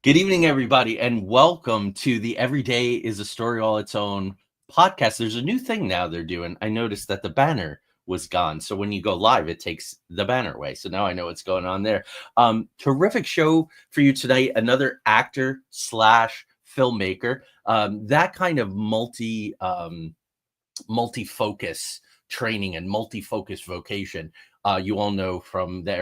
Good evening, everybody, and welcome to the Every Day is a Story All Its Own podcast. There's a new thing now they're doing. I noticed that the banner was gone. So when you go live, it takes the banner away. So now I know what's going on there. Terrific show for you tonight. Another actor slash filmmaker. That kind of multi-focus training and multi-focus vocation. You all know from the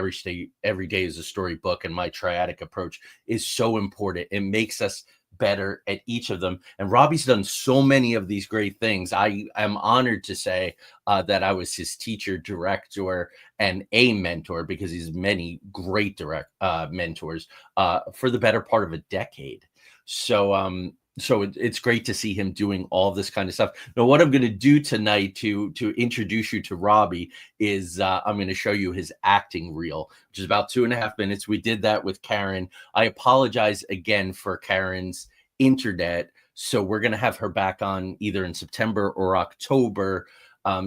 Every Day is a Story book, and my triadic approach is so important. It makes us better at each of them. And Robby's done so many of these great things. I am honored to say that I was his teacher, director, and a mentor, because he's many great mentors for the better part of a decade. So it's great to see him doing all this kind of stuff. Now, what I'm going to do tonight to introduce you to Robby is I'm going to show you his acting reel, which is about 2.5 minutes. We did that with Karen. I apologize again for Karen's internet. So we're going to have her back on either in September or October,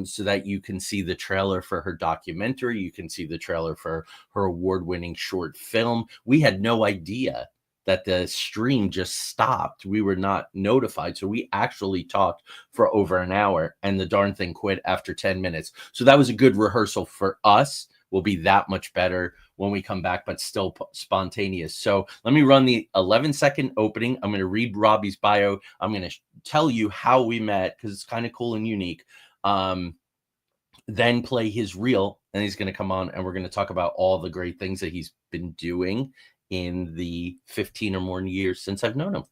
so that you can see the trailer for her documentary. You can see the trailer for her award-winning short film. We had no idea that the stream just stopped. We were not notified. So we actually talked for over an hour, and the darn thing quit after 10 minutes. So that was a good rehearsal for us. We'll be that much better when we come back, but still spontaneous. So let me run the 11-second opening. I'm going to read Robby's bio. I'm going to tell you how we met, because it's kind of cool and unique. Then play his reel, and he's going to come on, and we're going to talk about all the great things that he's been doing in the 15 or more years since I've known him.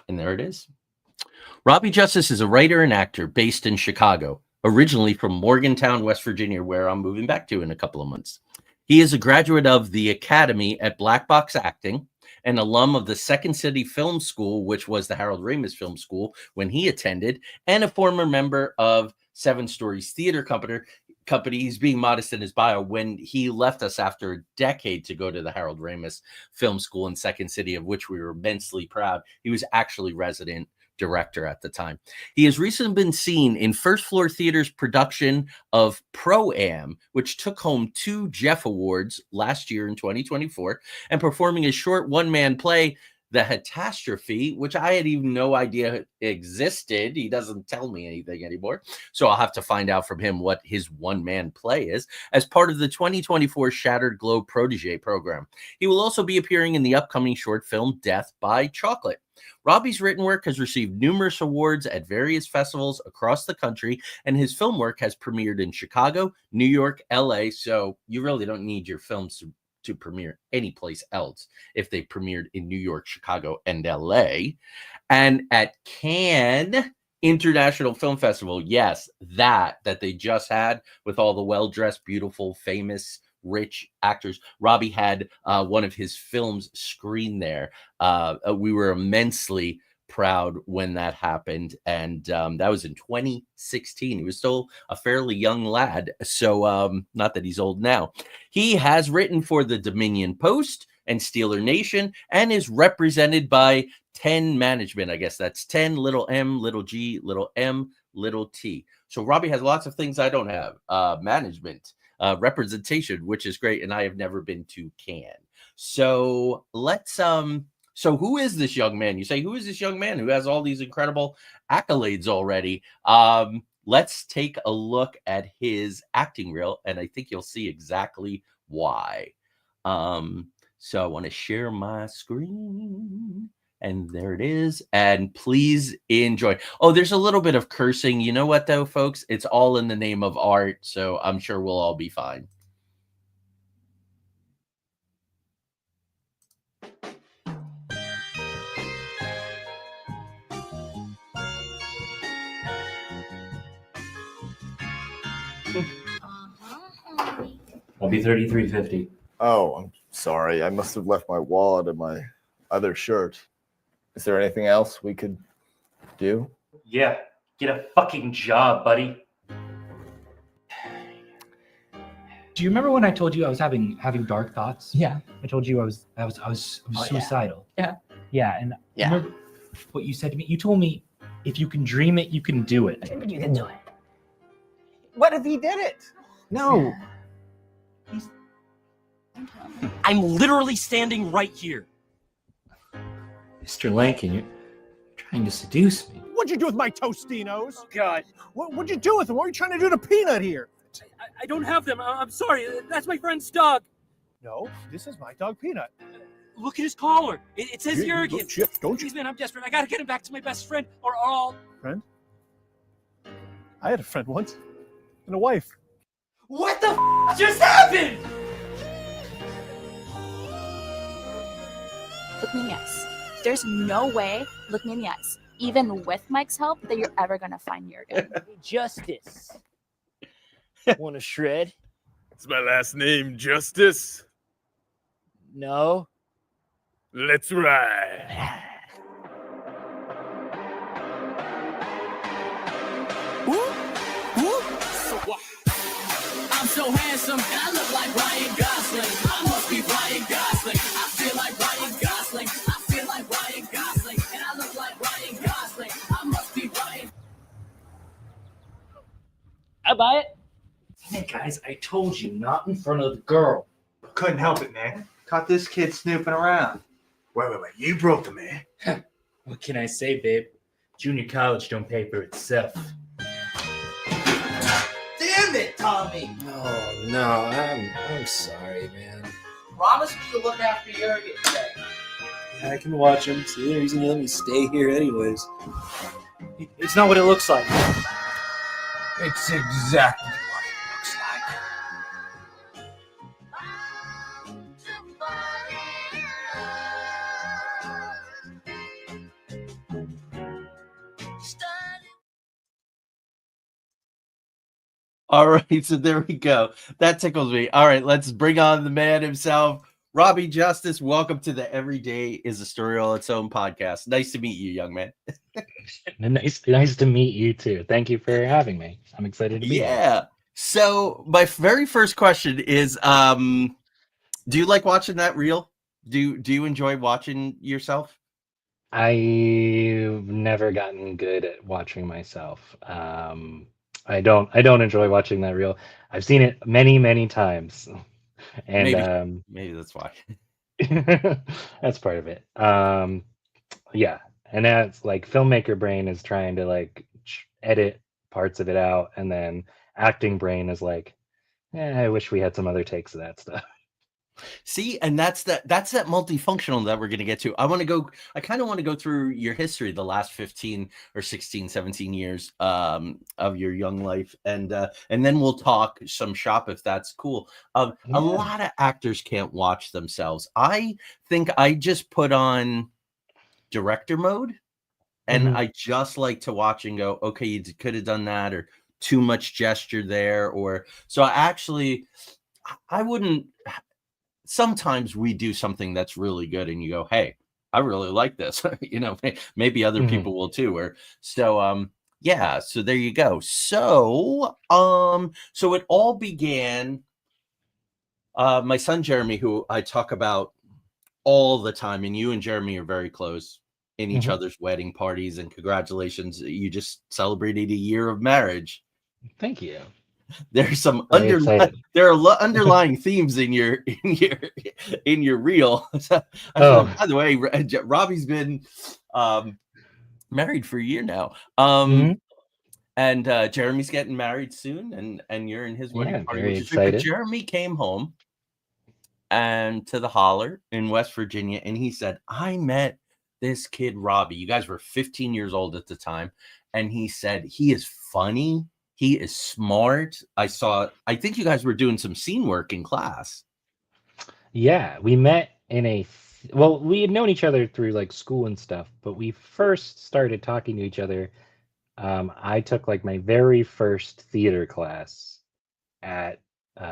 And there it is. Robby Justiss is a writer and actor based in Chicago, originally from Morgantown, West Virginia, where I'm moving back to in a couple of months. He is a graduate of the Academy at Black Box Acting, an alum of the Second City Film School, which was the Harold Ramis Film School when he attended, and a former member of Seven Stories Theater Company. He's being modest in his bio. When he left us after a decade to go to the Harold Ramis Film School in Second City, of which we were immensely proud, he was actually resident director at the time. He has recently been seen in First Floor Theater's production of Pro-Am, which took home 2 Jeff Awards last year in 2024, and performing his short one-man play, The Hatastrophe, which I had even no idea existed. He doesn't tell me anything anymore, so I'll have to find out from him what his one-man play is, as part of the 2024 Shattered Globe Protégé Program. He will also be appearing in the upcoming short film Death by Chocolate. Robby's written work has received numerous awards at various festivals across the country, and his film work has premiered in Chicago, New York, LA, so you really don't need your films to premiere anyplace else if they premiered in New York, Chicago, and LA. And at Cannes International Film Festival, yes, that they just had, with all the well-dressed, beautiful, famous, rich actors. Robby had one of his films screened there. We were immensely proud when that happened, and that was in 2016. He was still a fairly young lad, so not that he's old now. He has written for the Dominion Post and SteelerNation, and is represented by 10 Management. I guess that's 10, little m, little g, little m, little t. So Robby has lots of things I don't have. Management, representation, which is great, and I have never been to Cannes. So let's so who is this young man? You say, who is this young man who has all these incredible accolades already? Let's take a look at his acting reel, and I think you'll see exactly why. So I want to share my screen, and there it is. And please enjoy. Oh, there's a little bit of cursing. You know what, though, folks? It's all in the name of art, so I'm sure we'll all be fine. I'll be $33.50. Oh, I'm sorry. I must have left my wallet in my other shirt. Is there anything else we could do? Yeah, get a fucking job, buddy. Do you remember when I told you I was having dark thoughts? Yeah. I told you I was Oh, suicidal. yeah. Yeah, and Yeah. what you said to me. You told me if you can dream it, you can do it. You can do it. What if he did it? No. I'm literally standing right here. Mr. Lankin, you're trying to seduce me. What'd you do with my Tostinos? Oh, God. What'd you do with them? What were you trying to do to Peanut here? I don't have them. I'm sorry. That's my friend's dog. No, this is my dog Peanut. Look at his collar. It says Jurgen. Chip, don't you? Please, man, I'm desperate. I gotta get him back to my best friend, or I'll... Friend? I had a friend once. And a wife. What the just happened? Look me in the eyes. There's no way, look me in the eyes, even with Mike's help, that you're ever going to find Jurgen. Justice. Want to shred? It's my last name, Justice. No. Let's ride. I'm so handsome, and I look like Ryan Gosling. I must be Ryan Gosling. I feel like Ryan Gosling. I feel like Ryan Gosling, and I look like Ryan Gosling. I must be Ryan. I buy it. Hey, guys, I told you, not in front of the girl. Couldn't help it, man. Caught this kid snooping around. Wait. You broke the man. What can I say, babe? Junior college don't pay for itself. Damn it, Tommy. Oh, no, I'm sorry, man. Promise me you'll look after Jurgen today. I can watch him. See, the reason you let me stay here anyways. It's not what it looks like. It's exactly what it looks like. All right, so there we go. That tickles me. All right, let's bring on the man himself, Robby Justiss. Welcome to the Everyday is a Story All Its Own podcast. Nice to meet you, young man. Nice to meet you too. Thank you for having me. I'm excited to be here. Yeah. So my very first question is, do you like watching that reel? Do you enjoy watching yourself? I've never gotten good at watching myself. I don't enjoy watching that reel. I've seen it many times, and maybe that's why. that's part of it. Yeah, and that's like filmmaker brain is trying to like edit parts of it out, and then acting brain is like, I wish we had some other takes of that stuff. See, and that's that multifunctional that we're going to get to. I kind of want to go through your history, the last 15 or 16, 17 years of your young life. And then we'll talk some shop if that's cool. A lot of actors can't watch themselves. I think I just put on director mode and I just like to watch and go, okay, you could have done that, or too much gesture there. Or so I wouldn't. Sometimes we do something that's really good and you go, hey, I really like this. Maybe other people will too. Or so so there you go. So it all began, my son Jeremy, who I talk about all the time, and you and Jeremy are very close in each other's wedding parties, and congratulations, you just celebrated a year of marriage. Thank you. There's some underlying themes in your reel. By the way, Robby's been married for a year now. And Jeremy's getting married soon, and you're in his wedding party, very which is excited. But Jeremy came home and to the Holler in West Virginia, and he said, I met this kid Robby. You guys were 15 years old at the time, and he said he is funny. He is smart. I think you guys were doing some scene work in class. Yeah, we met in we had known each other through like school and stuff, but we first started talking to each other. I took like my very first theater class at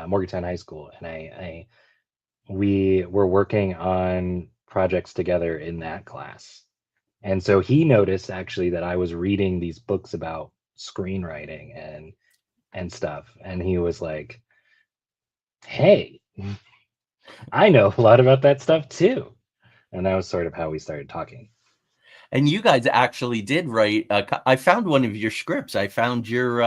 Morgantown High School, and we were working on projects together in that class. And so he noticed actually that I was reading these books about screenwriting and stuff, and he was like, hey, I know a lot about that stuff too. And that was sort of how we started talking. And you guys actually did write. I found one of your scripts. I found your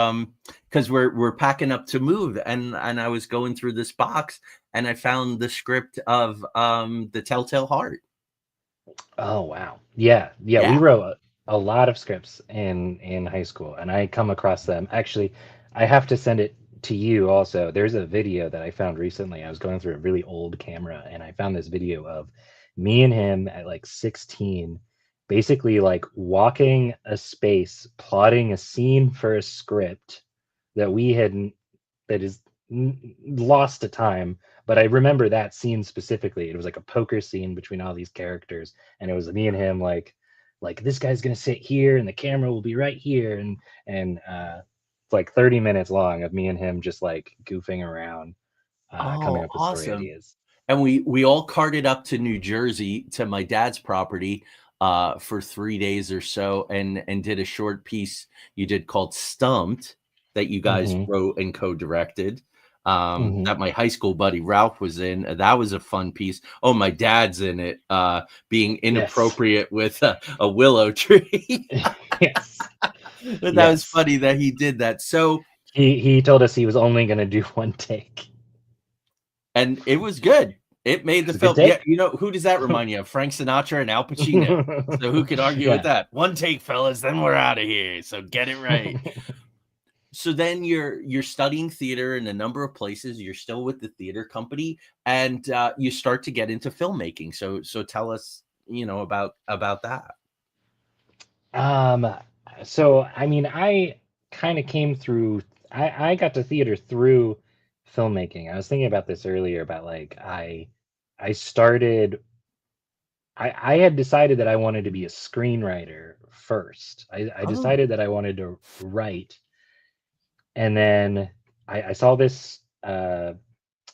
because we're packing up to move, and I was going through this box, and I found the script of The Telltale Heart. Oh wow, yeah. We wrote a lot of scripts in high school, and I come across them. Actually, I have to send it to you also. There's a video that I found recently. I was going through a really old camera, and I found this video of me and him at like 16, basically like walking a space, plotting a scene for a script that we hadn't, that is lost to time. But I remember that scene specifically. It was like a poker scene between all these characters, and it was me and him like this guy's gonna sit here and the camera will be right here, and it's like 30 minutes long of me and him just like goofing around, coming up with story ideas. And we all carted up to New Jersey to my dad's property for 3 days or so, and did a short piece you did called Stumped that you guys wrote and co-directed. That my high school buddy Ralph was in. That was a fun piece. Oh, my dad's in it, being inappropriate with a willow tree. Yes. But that was funny that he did that. So he told us he was only going to do one take, and it was good. It made the film. Yeah, you know, who does that remind you of? Frank Sinatra and Al Pacino. So who could argue with that? One take, fellas, then we're out of here. So get it right. So then you're studying theater in a number of places. You're still with the theater company, and you start to get into filmmaking. So tell us, about that. So I mean, I kind of came through. I got to theater through filmmaking. I was thinking about this earlier about like I had decided that I wanted to be a screenwriter first. I decided that I wanted to write. And then I saw this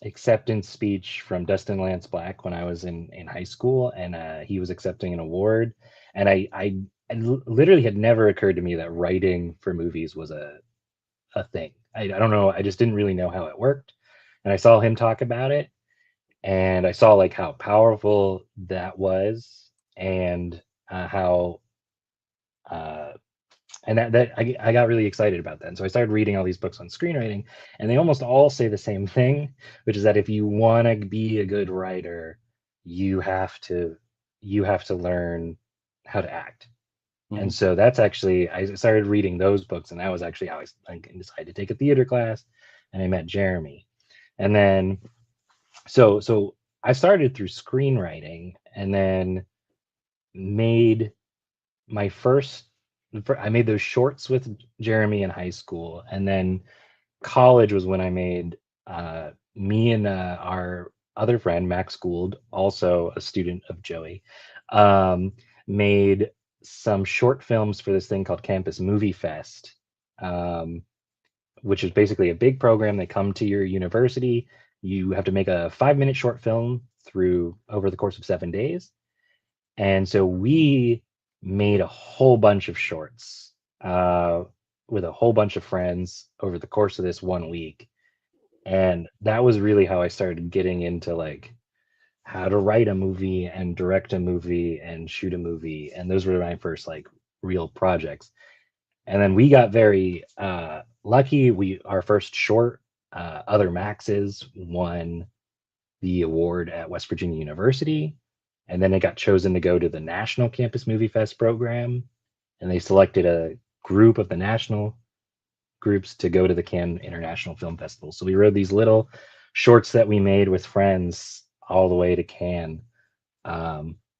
acceptance speech from Dustin Lance Black when I was in high school, and he was accepting an award. And I literally had never occurred to me that writing for movies was a thing. I don't know. I just didn't really know how it worked. And I saw him talk about it, and I saw like how powerful that was, and how and that I got really excited about that. And so I started reading all these books on screenwriting, and they almost all say the same thing, which is that if you want to be a good writer, you have to learn how to act. And so that's actually, I started reading those books, and that was actually how I decided to take a theater class, and I met Jeremy. And then so I started through screenwriting, and then made my I made those shorts with Jeremy in high school, and then college was when I made me and our other friend Max Gould, also a student of Joey, made some short films for this thing called Campus Movie Fest, which is basically a big program. They come to your university. You have to make a 5-minute short film over the course of 7 days. And so we made a whole bunch of shorts with a whole bunch of friends over the course of this 1 week. And that was really how I started getting into like how to write a movie and direct a movie and shoot a movie. And those were my first like real projects. And then we got very lucky. Our first short, Other Maxes, won the award at West Virginia University. And then it got chosen to go to the National Campus Movie Fest program. And they selected a group of the national groups to go to the Cannes International Film Festival. So we rode these little shorts that we made with friends all the way to Cannes,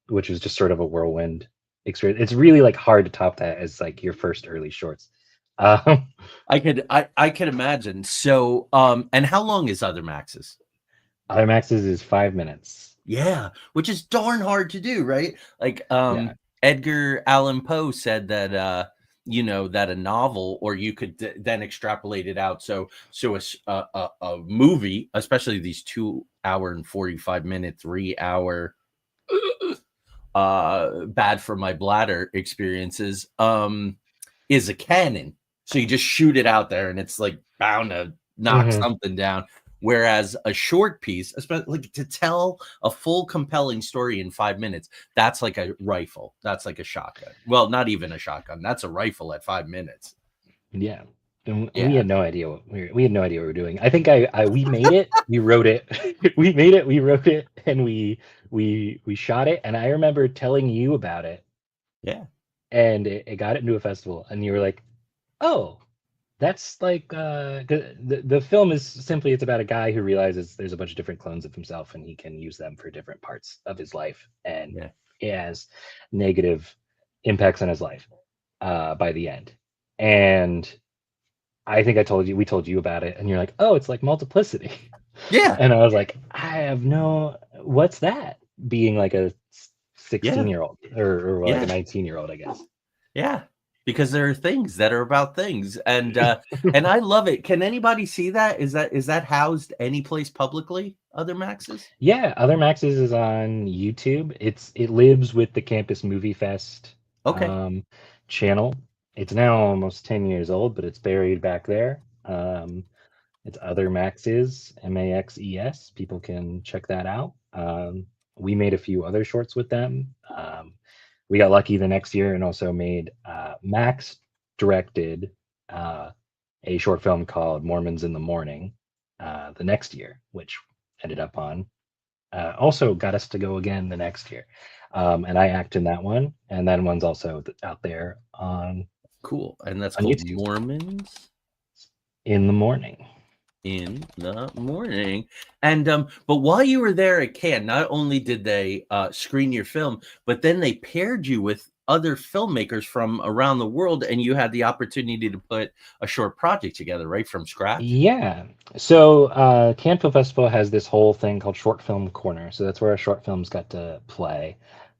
which was just sort of a whirlwind experience. It's really like hard to top that as like your first early shorts. I could imagine. So, and how long is Other Maxes? Other Maxes is 5 minutes. Yeah, which is darn hard to do, right? Like Edgar Allan Poe said that that a novel, or you could then extrapolate it out. So a movie, especially these 2 hour and 45 minute, 3 hour bad for my bladder experiences, is a canon. So you just shoot it out there, and it's like bound to knock something down. Whereas a short piece, especially like to tell a full compelling story in 5 minutes, that's like a rifle. That's like a shotgun. Well, not even a shotgun. That's a rifle at 5 minutes. Yeah. And Yeah. we had no idea what we had no idea what we were doing. I think we made it, we wrote it, we made it, we wrote it, and we shot it. And I remember telling you about it. Yeah. And it got it into a festival, and you were like, "Oh, that's like the film is simply it's about a guy who realizes there's a bunch of different clones of himself, and he can use them for different parts of his life, and it has negative impacts on his life by the end." And I think we told you about it, and you're like, "Oh, it's like Multiplicity." Yeah. And I was like, "I have what's that?" Being like a 16-year-old or like a 19-year-old, I guess. Yeah, because there are things that are about things, and and I love it. Can anybody see that? Is that housed any place publicly? Other Maxes? Yeah, Other Maxes is on YouTube. It lives with the Campus Movie Fest channel. It's now almost 10 years old, but it's buried back there. It's Other Maxes, Maxes. People can check that out. We made a few other shorts with them. We got lucky the next year and also made Max directed a short film called Mormons in the Morning the next year, which ended up on also got us to go again the next year. And I act in that one, and that one's also out there on cool. And that's on called YouTube. Mormons in the Morning. In the Morning. And but while you were there at Cannes, not only did they screen your film, but then they paired you with other filmmakers from around the world, and you had the opportunity to put a short project together, right, from scratch. Yeah. So Cannes Film Festival has this whole thing called Short Film Corner. So that's where our short films got to play.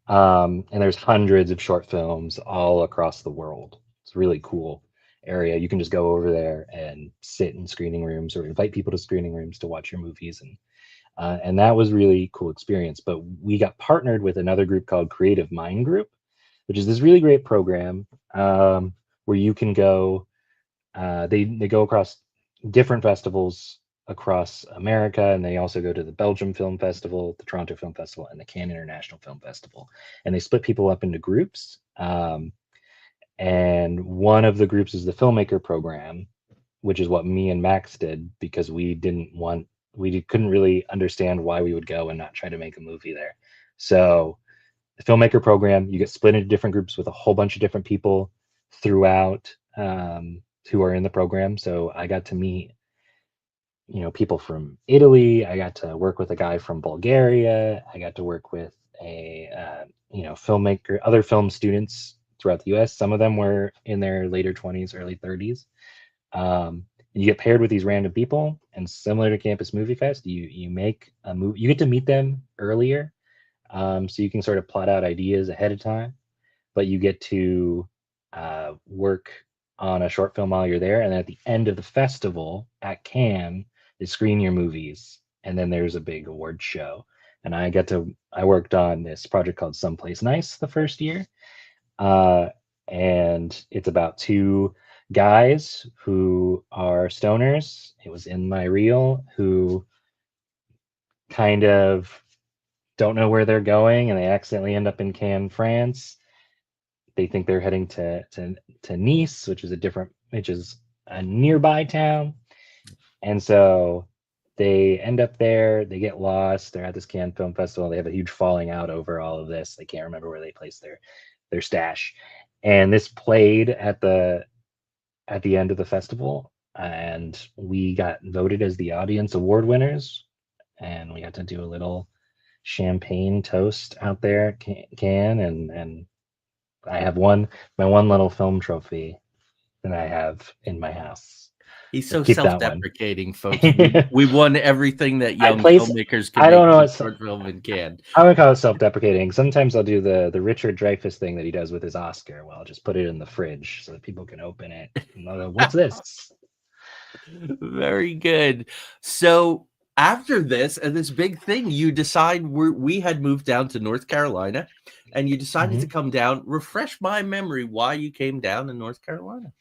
And there's hundreds of short films all across the world. It's a really cool area. You can just go over there and sit in screening rooms or invite people to screening rooms to watch your movies, and that was really cool experience. But we got partnered with another group called Creative Mind Group, which is this really great program where you can go. They go across different festivals across America, and they also go to the Belgium Film Festival, the Toronto Film Festival, and the Cannes International Film Festival. And they split people up into groups. And one of the groups is the filmmaker program, which is what me and Max did because we couldn't really understand why we would go and not try to make a movie there. So the filmmaker program, you get split into different groups with a whole bunch of different people throughout who are in the program. So I got to meet, people from Italy. I got to work with a guy from Bulgaria. I got to work with a filmmaker, other film students throughout the US. Some of them were in their later 20s, early 30s. And you get paired with these random people, and similar to Campus Movie Fest, you make a movie. You get to meet them earlier, so you can sort of plot out ideas ahead of time, but you get to work on a short film while you're there, and then at the end of the festival at Cannes, they screen your movies, and then there's a big award show. And I worked on this project called Someplace Nice the first year, and it's about two guys who are stoners. It was in my reel, who kind of don't know where they're going, and they accidentally end up in Cannes, France. They think they're heading to Nice, which is a nearby town. And so they end up there, they get lost, they're at this Cannes Film Festival, they have a huge falling out over all of this. They can't remember where they placed their stash. And this played at the end of the festival, and we got voted as the audience award winners, and we got to do a little champagne toast out there at Cannes, and I have my one little film trophy that I have in my house. He's so Keep that one. self-deprecating, folks. We won everything that young filmmakers can I don't know make short film in Cannes. I would call it self-deprecating. Sometimes I'll do the Richard Dreyfuss thing that he does with his Oscar. Well, I'll just put it in the fridge so that people can open it. And go, what's this? Very good. So after this and this big thing, you decide we had moved down to North Carolina, and you decided to come down. Refresh my memory why you came down in North Carolina.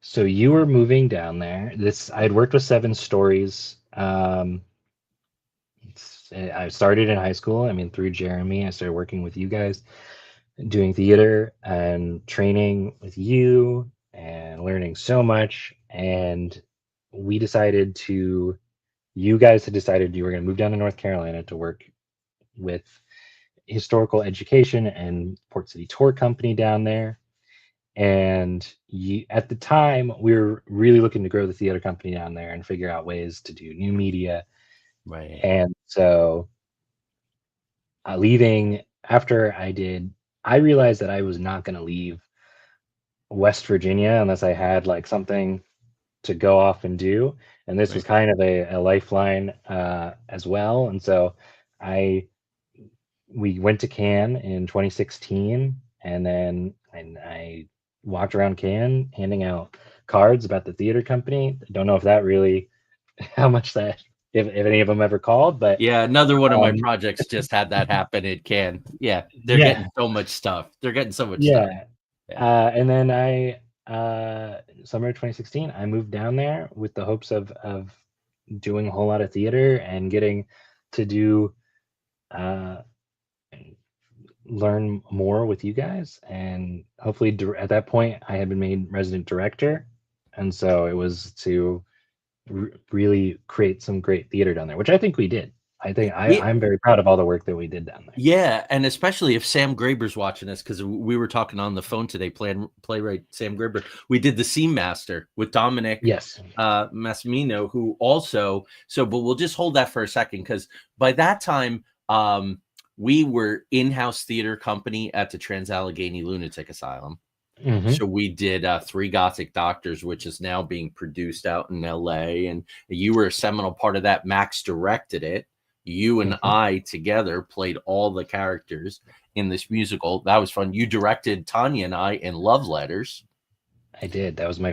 So you were moving down there. I had worked with 7 Stories. I started in high school. I mean, through Jeremy, I started working with you guys, doing theater and training with you and learning so much. And you guys had decided you were going to move down to North Carolina to work with historical education and Port City Tour Company down there. And at the time, we were really looking to grow the theater company down there and figure out ways to do new media. Right. And so leaving after I realized that I was not going to leave West Virginia unless I had like something to go off and do. And this was kind of a lifeline as well. And so we went to Cannes in 2016, and then I walked around Cannes handing out cards about the theater company. I don't know if that really, how much that, if any of them ever called, but yeah, another one of my projects just had that happen. It can, they're getting so much stuff. They're getting so much stuff. Yeah. And then summer of 2016, I moved down there with the hopes of doing a whole lot of theater and getting to do learn more with you guys, and hopefully at that point I had been made resident director, and so it was to really create some great theater down there, which I think we did. I'm very proud of all the work that we did down there. Yeah, and especially if Sam Graber's watching us, because we were talking on the phone today, playwright Sam Graber. We did the Scene Master with Dominic Massimino, who also, but we'll just hold that for a second, because by that time, we were in-house theater company at the Trans-Allegheny Lunatic Asylum. Mm-hmm. So we did 3 Gothic Doctors, which is now being produced out in LA. And you were a seminal part of that. Max directed it. You and I together played all the characters in this musical. That was fun. You directed Tanya and I in Love Letters. I did. That was my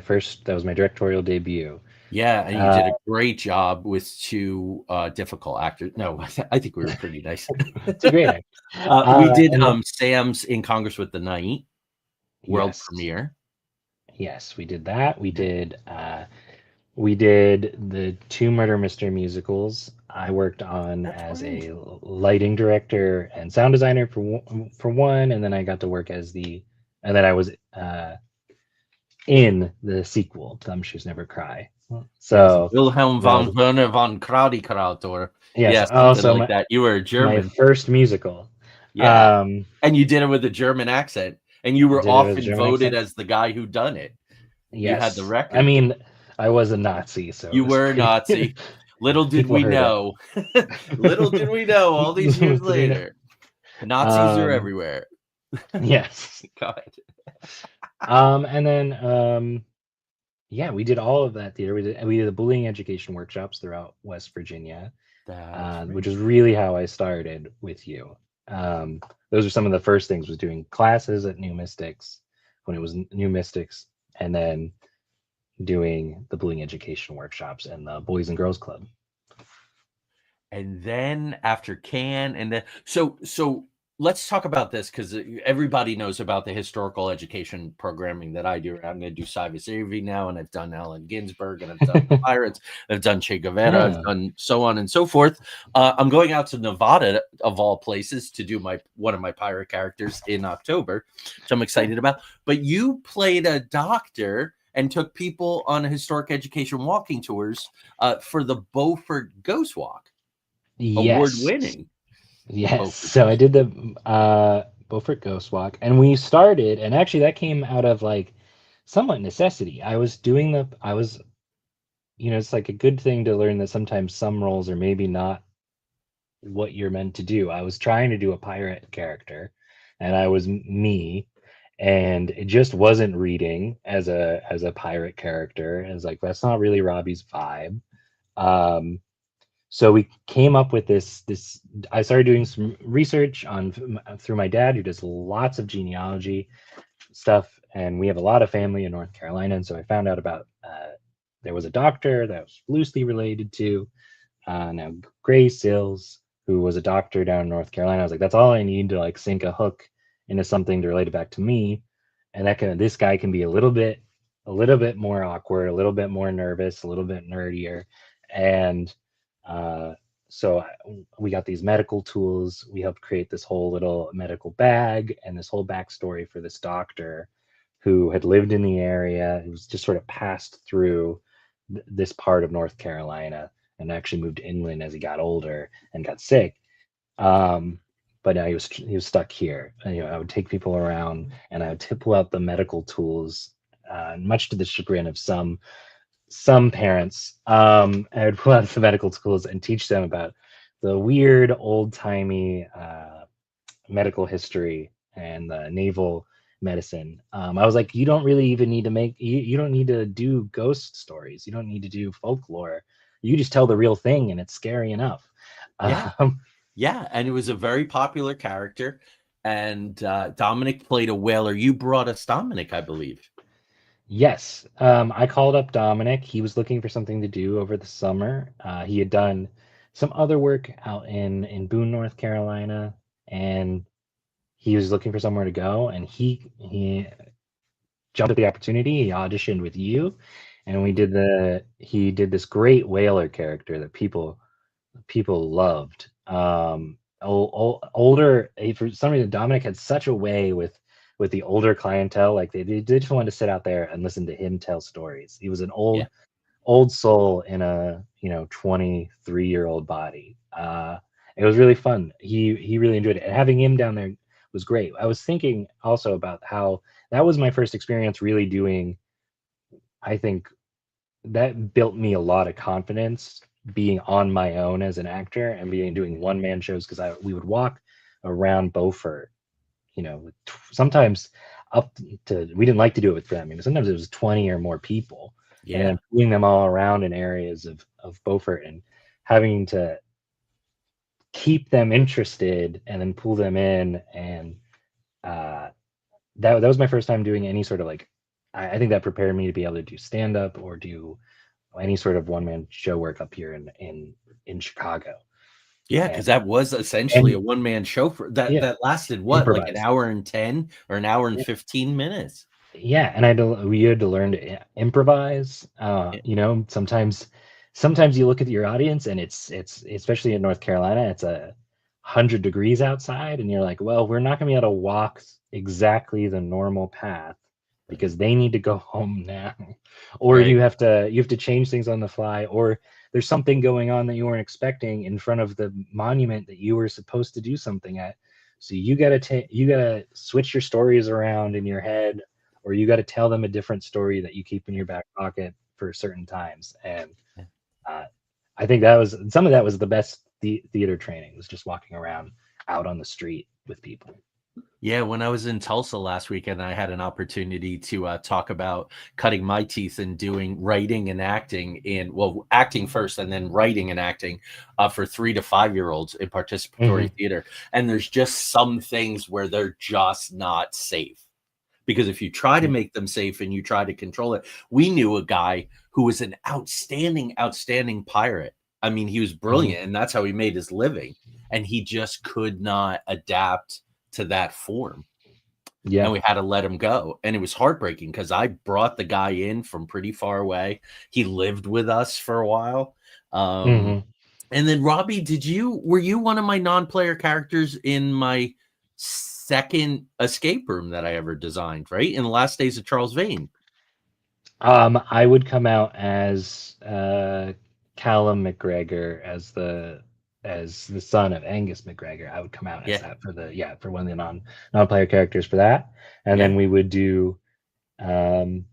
directorial debut. Yeah, and you did a great job with 2 difficult actors. No, I think we were pretty nice. It's a great act. We did Sam's In Congress with the Night world premiere. Yes, we did that. We did the 2 murder mystery musicals. I worked on as a lighting director and sound designer for one, and then I got to work and then I was in the sequel, Dumb Shoes Never Cry. So Wilhelm von Werner von Kraudikrautor. Yes, something also like that. You were a German. My first musical. Yeah, and you did it with a German accent, and you were often voted as the guy who done it. Yes. You had the record. I mean, I was a Nazi, so you were a Nazi. Little did we know. Little did we know. All these years later, Nazis are everywhere. Yes. God. And then we did all of that theater. We did the bullying education workshops throughout West Virginia, which is really how I started with you. Those are some of the first things, was doing classes at New Mystics when it was New Mystics, and then doing the bullying education workshops and the Boys and Girls Club. And then after Cannes, and then so let's talk about this, because everybody knows about the historical education programming that I do. I'm going to do Cyrus Irving now, and I've done Allen Ginsberg, and I've done the Pirates, I've done Che Guevara, I've done so on and so forth. I'm going out to Nevada, of all places, to do one of my pirate characters in October, which I'm excited about. But you played a doctor and took people on historic education walking tours for the Beaufort Ghost Walk. Award-winning. Yes. So I did the Beaufort Ghost Walk, and we started, and actually that came out of like somewhat necessity. It's like a good thing to learn that sometimes some roles are maybe not what you're meant to do. I was trying to do a pirate character, and I was me, and it just wasn't reading as a pirate character. It was like, that's not really Robby's vibe. So we came up with this. I started doing some research through my dad, who does lots of genealogy stuff, and we have a lot of family in North Carolina. And so I found out about there was a doctor that was loosely related to now Grace Sills, who was a doctor down in North Carolina. I was like, that's all I need to like sink a hook into something to relate it back to me, and this guy can be a little bit a little bit more awkward, a little bit more nervous, a little bit nerdier, and so we got these medical tools. We helped create this whole little medical bag and this whole backstory for this doctor who had lived in the area. It was just sort of passed through this part of North Carolina and actually moved inland as he got older and got sick. But now he was stuck here. And, I would take people around and I would pull out the medical tools, much to the chagrin of some parents. I would pull out the medical tools and teach them about the weird old-timey medical history and the naval medicine. I was like, you don't really even need to you don't need to do ghost stories. You don't need to do folklore. You just tell the real thing and it's scary enough. Yeah. Yeah, and it was a very popular character. And Dominic played a whaler. You brought us Dominic, I believe. Yes. I called up Dominic. He was looking for something to do over the summer. He had done some other work out in Boone, North Carolina, and he was looking for somewhere to go. And he jumped at the opportunity. He auditioned with you, and he did this great whaler character that people loved. Older, for some reason, Dominic had such a way with the older clientele. Like they just wanted to sit out there and listen to him tell stories. He was an old soul in a 23-year-old body. It was really fun. He really enjoyed it, and having him down there was great. I was thinking also about how that was my first experience really doing. I think that built me a lot of confidence being on my own as an actor and doing one-man shows, because we would walk around Beaufort, sometimes up to, we didn't like to do it with them. Sometimes it was 20 or more people, and pulling them all around in areas of Beaufort and having to keep them interested and then pull them in. And that was my first time doing any sort of I think that prepared me to be able to do stand-up or do any sort of one-man show work up here in Chicago. Yeah, because that was essentially a one-man show that lasted what, like an hour and 10 or an hour and 15 minutes. Yeah, and we had to learn to improvise. Sometimes you look at your audience and it's especially in North Carolina, it's 100 degrees outside, and you're like, well, we're not gonna be able to walk exactly the normal path because they need to go home now, or you have to change things on the fly, or there's something going on that you weren't expecting in front of the monument that you were supposed to do something at. So you gotta switch your stories around in your head, or you got to tell them a different story that you keep in your back pocket for certain times. And I think some of that was the best theater training, was just walking around out on the street with people. Yeah, when I was in Tulsa last weekend, I had an opportunity to talk about cutting my teeth and doing writing and acting acting first and then writing and acting for 3 to 5 year olds in participatory theater. And there's just some things where they're just not safe, because if you try to make them safe and you try to control it, we knew a guy who was an outstanding pirate. I mean, he was brilliant, and that's how he made his living. And he just could not adapt to that form. Yeah. And we had to let him go. And it was heartbreaking because I brought the guy in from pretty far away. He lived with us for a while. And then Robby, were you one of my non-player characters in my second escape room that I ever designed, right? In the Last Days of Charles Vane? I would come out as Callum McGregor, as the son of Angus McGregor. I would come out as that for one of the non-player characters for that. And then we would do that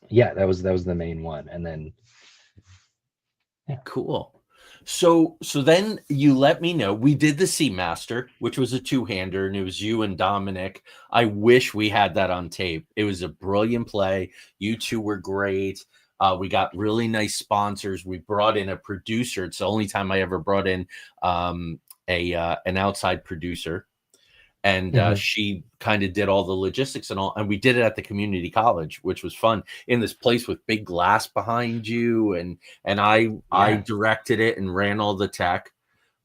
was the main one. And then cool. So then you let me know. We did the Seamaster, which was a 2-hander, and it was you and Dominic. I wish we had that on tape. It was a brilliant play. You two were great. We got really nice sponsors. We brought in a producer. It's the only time I ever brought in an outside producer, and she kind of did all the logistics and all. And we did it at the community college, which was fun, in this place with big glass behind you. And I directed it and ran all the tech.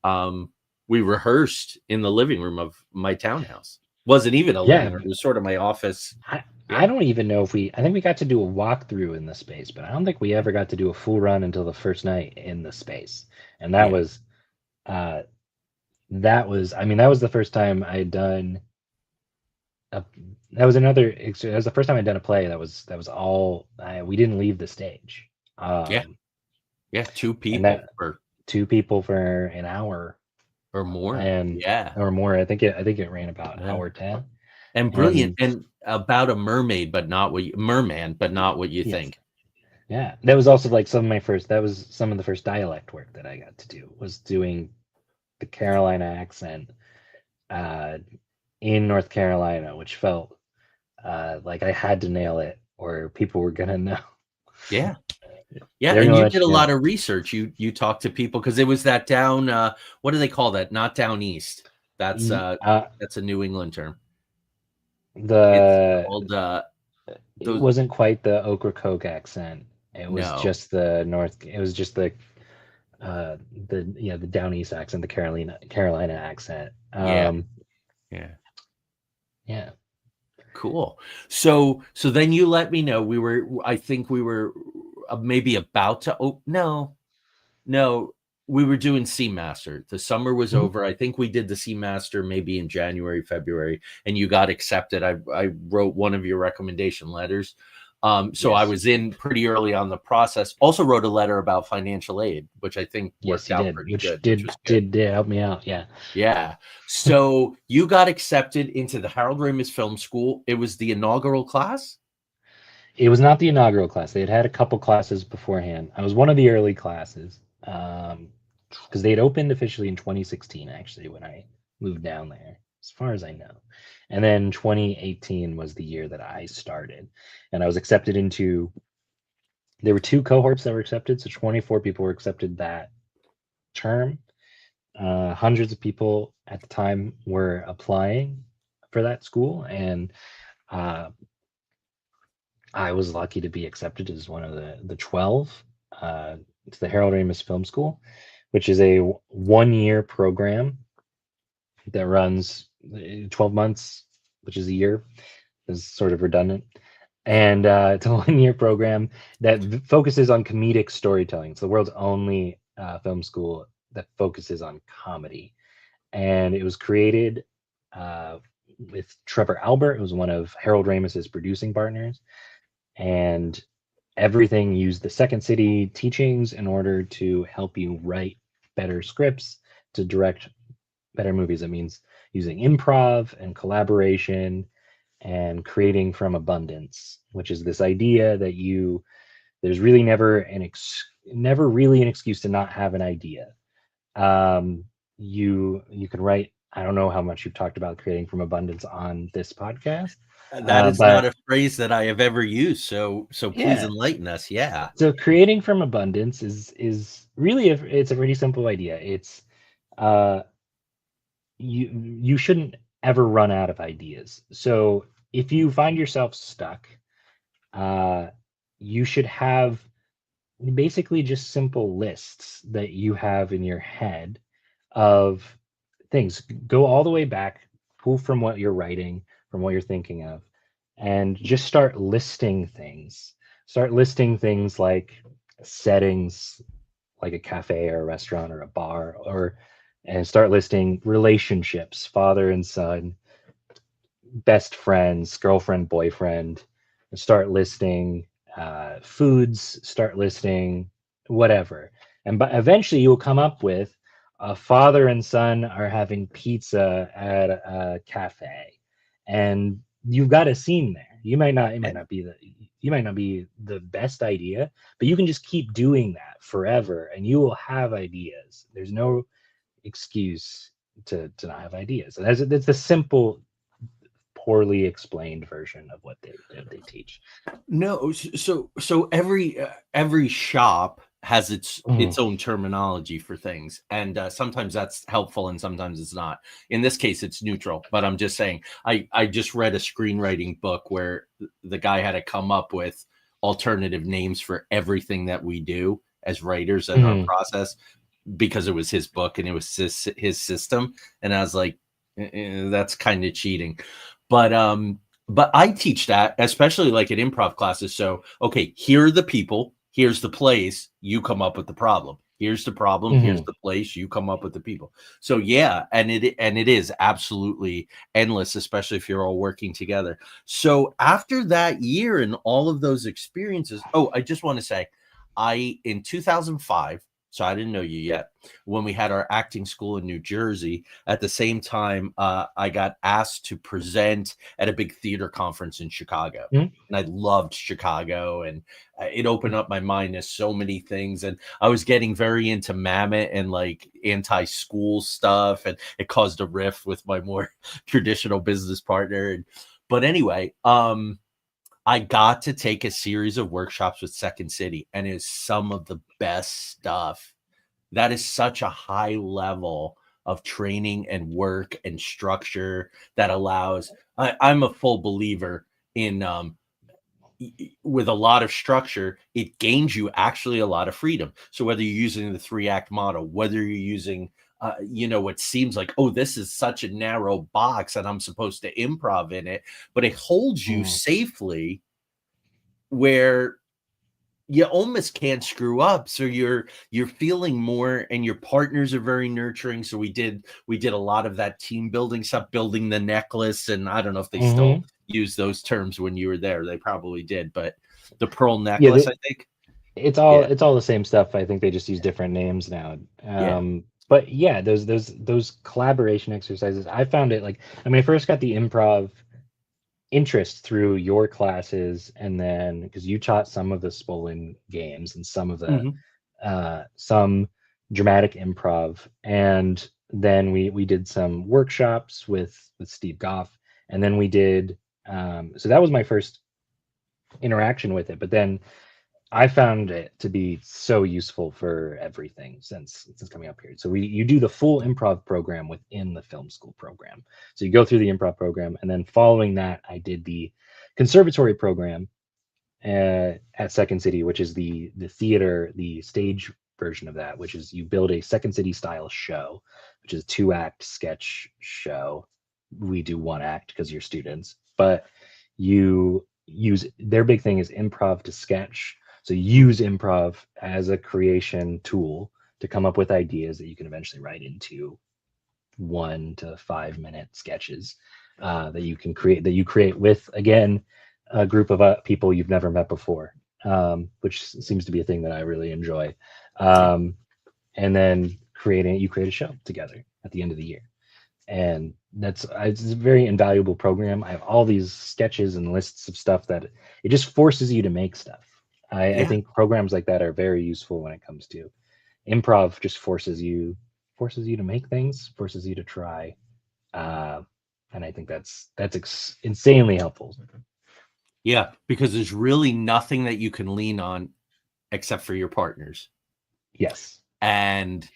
We rehearsed in the living room of my townhouse. Wasn't even a living room. It was sort of my office. I don't even know if I think we got to do a walkthrough in the space, but I don't think we ever got to do a full run until the first night in the space. And that was the first time I had done that was the first time I'd done a play that was all we didn't leave the stage. Two people for 2 people for an hour or more, or more. I think it ran about an hour 10. And brilliant, and about a merman, but not what you think. Yeah, that was also like some of the first dialect work that I got to do, was doing the Carolina accent in North Carolina, which felt like I had to nail it or people were gonna know. Yeah, and you did a lot of research. You talked to people because it was that down. What do they call that? Not down east. That's a New England term. It wasn't quite the Ocracoke accent. It was just the North. It was just the down east accent, the Carolina accent. Yeah. Cool. So then you let me know. I think we were maybe about to. No. We were doing Seamaster. The summer was over. I think we did the Seamaster maybe in January, February, and you got accepted. I wrote one of your recommendation letters. So I was in pretty early on the process. Also wrote a letter about financial aid, which I think worked out pretty good. Did help me out. Yeah. Yeah. So you got accepted into the Harold Ramis Film School. It was the inaugural class? It was not the inaugural class. They had a couple classes beforehand. I was one of the early classes. Because they had opened officially in 2016, actually, when I moved down there, as far as I know. And then 2018 was the year that I started. And I was accepted into, there were 2 cohorts that were accepted, so 24 people were accepted that term. Hundreds of people at the time were applying for that school, and I was lucky to be accepted as one of the 12 to the Harold Ramis Film School, which is a 1-year program that runs 12 months, which is a year. Is sort of redundant. And it's a 1-year program that focuses on comedic storytelling. It's the world's only film school that focuses on comedy. And it was created with Trevor Albert. It was one of Harold Ramis's producing partners. And everything used the Second City teachings in order to help you write better scripts, to direct better movies. It means using improv and collaboration and creating from abundance, which is this idea that there's really never really an excuse to not have an idea. You can write. I don't know how much you've talked about creating from abundance on this podcast. That is not a phrase that I have ever used. So please enlighten us. Yeah. So creating from abundance is really it's a pretty simple idea. It's you shouldn't ever run out of ideas. So if you find yourself stuck, you should have basically just simple lists that you have in your head of things. Go all the way back, pull from what you're writing, from what you're thinking of, and just start listing things. Start listing things like settings, like a cafe or a restaurant or a bar, and start listing relationships, father and son, best friends, girlfriend, boyfriend. And start listing foods, start listing whatever. And eventually you'll come up with a father and son are having pizza at a cafe. And you've got a scene there. It might not be the best idea, but you can just keep doing that forever and you will have ideas. There's no excuse to not have ideas. And that's the simple, poorly explained version of what they teach. No, so every shop has its own terminology for things, and sometimes that's helpful and sometimes it's not. In this case it's neutral, but I'm just saying I just read a screenwriting book where the guy had to come up with alternative names for everything that we do as writers in our process, because it was his book and it was his system, and I was like, that's kind of cheating. But but I teach that, especially like in improv classes. So, okay, here are the people, here's the place, you come up with the problem. Here's the problem, here's the place, you come up with the people. So yeah, and it is absolutely endless, especially if you're all working together. So after that year and all of those experiences, I just want to say, in 2005, so I didn't know you yet, when we had our acting school in New Jersey, at the same time, I got asked to present at a big theater conference in Chicago. And I loved Chicago, and it opened up my mind to so many things. And I was getting very into Mamet and like anti-school stuff, and it caused a rift with my more traditional business partner. But anyway, I got to take a series of workshops with Second City, and it's some of the best stuff. That is such a high level of training and work and structure that allows, I'm a full believer in, with a lot of structure, it gains you actually a lot of freedom. So whether you're using the 3-act model, whether you're using, what seems like, this is such a narrow box and I'm supposed to improv in it, but it holds you safely where you almost can't screw up. So you're feeling more, and your partners are very nurturing. So we did a lot of that team building stuff, building the necklace. And I don't know if they still use those terms when you were there. They probably did, but the pearl necklace, I think. It's all the same stuff. I think they just use different names now. But yeah, those collaboration exercises, I found it like, I first got the improv interest through your classes, and then because you taught some of the Spolin games and some of the some dramatic improv, and then we did some workshops with Steve Goff, and then we did so that was my first interaction with it. But then I found it to be so useful for everything since coming up here. So you do the full improv program within the film school program. So you go through the improv program, and then following that, I did the conservatory program at Second City, which is the theater, the stage version of that, which is you build a Second City style show, which is a 2-act sketch show. We do 1 act because you're students, but you use, their big thing is improv to sketch. So use improv as a creation tool to come up with ideas that you can eventually write into 1 to 5 minute sketches that you create with, again, a group of people you've never met before, which seems to be a thing that I really enjoy. And then you create a show together at the end of the year. And it's a very invaluable program. I have all these sketches and lists of stuff that it just forces you to make stuff. I think programs like that are very useful when it comes to improv. Just forces you to make things, forces you to try, and I think that's insanely helpful. Yeah, because there's really nothing that you can lean on except for your partners. Yes, and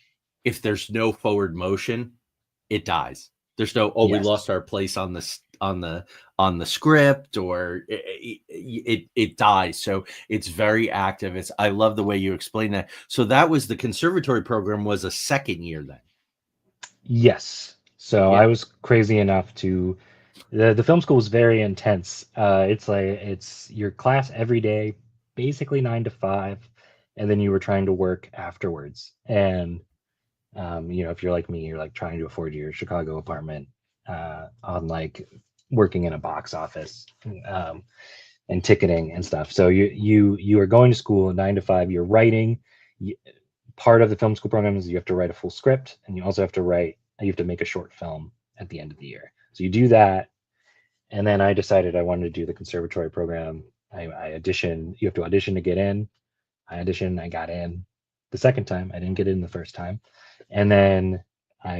if there's no forward motion, it dies. There's no we lost our place on the script, or it dies. So it's very active. I love the way you explain that. So that was the conservatory program was a second year then. Yes. So I was crazy enough to the film school was very intense. It's your class every day, basically 9 to 5, and then you were trying to work afterwards. And if you're like me, you're like trying to afford your Chicago apartment on like working in a box office and ticketing and stuff. So you are going to school 9 to 5. You're writing. Part of the film school program is you have to write a full script, and you also have to make a short film at the end of the year. So you do that, and then I decided I wanted to do the conservatory program. I auditioned. You have to audition to get in. I auditioned. I got in the second time. I didn't get in the first time. And then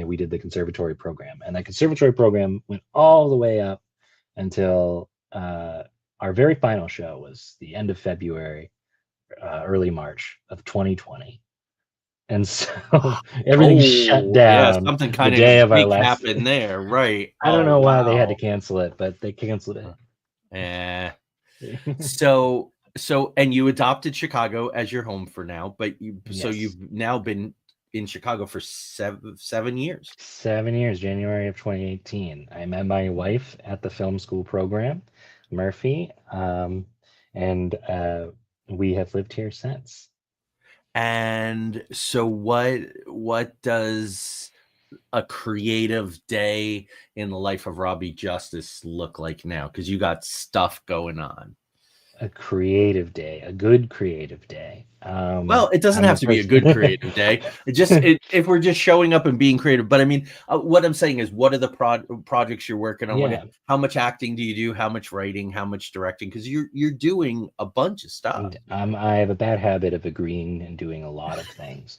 we did the conservatory program, and that conservatory program went all the way up until our very final show was the end of February, early March of 2020. And so everything shut down. Yeah, something kind the day of our last happened there, right? I don't know why they had to cancel it, but they canceled it. Yeah. So and you adopted Chicago as your home for now, but you've now been in Chicago for seven years. 7 years, January of 2018. I met my wife at the film school program, Murphy, and we have lived here since. And so what does a creative day in the life of Robby Justiss look like now? Because you got stuff going on. A creative day, a good creative day. Well, it doesn't have to be a good creative day. If we're just showing up and being creative. But I mean, what I'm saying is, what are the projects you're working on? Yeah. How much acting do you do? How much writing? How much directing? Because you're doing a bunch of stuff. I have a bad habit of agreeing and doing a lot of things.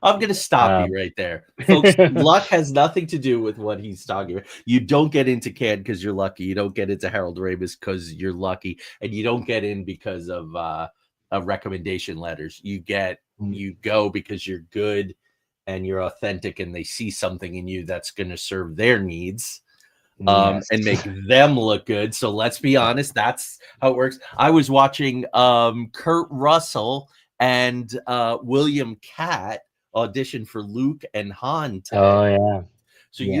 I'm going to stop you right there. Folks, luck has nothing to do with what he's talking about. You don't get into CAD because you're lucky. You don't get into Harold Ramis because you're lucky. And you don't get in because of recommendation letters. You go because you're good and you're authentic, and they see something in you that's going to serve their needs. Yes. And make them look good. So let's be honest, that's how it works. I was watching Kurt Russell and William Catt audition for Luke and Han today. Oh yeah. So they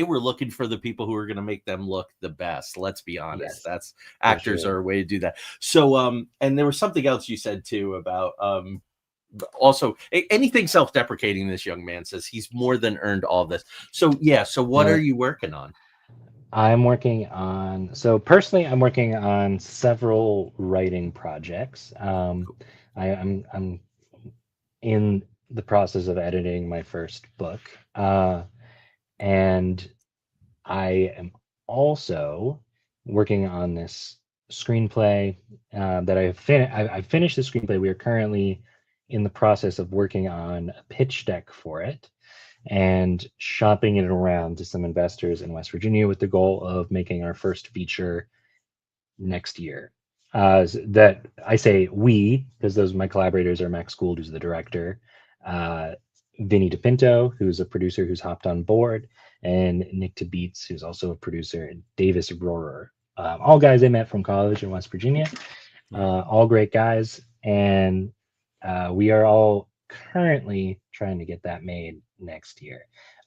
were looking for the people who are going to make them look the best. Let's be honest. Yes, that's actors are a way to do that. So and there was something else you said too about also anything self-deprecating. This young man says he's more than earned all this. So what are you working on? I'm working on personally I'm working on several writing projects. I'm in the process of editing my first book, and I am also working on this screenplay that I've finished the screenplay. We are currently in the process of working on a pitch deck for it and shopping it around to some investors in West Virginia with the goal of making our first feature next year. That I say we, because those my collaborators are Max Gould, who's the director, Vinny DePinto, who's a producer who's hopped on board, and Nick Tabeats, who's also a producer, and Davis Rohrer. All guys I met from college in West Virginia, all great guys, and we are all currently trying to get that made next year.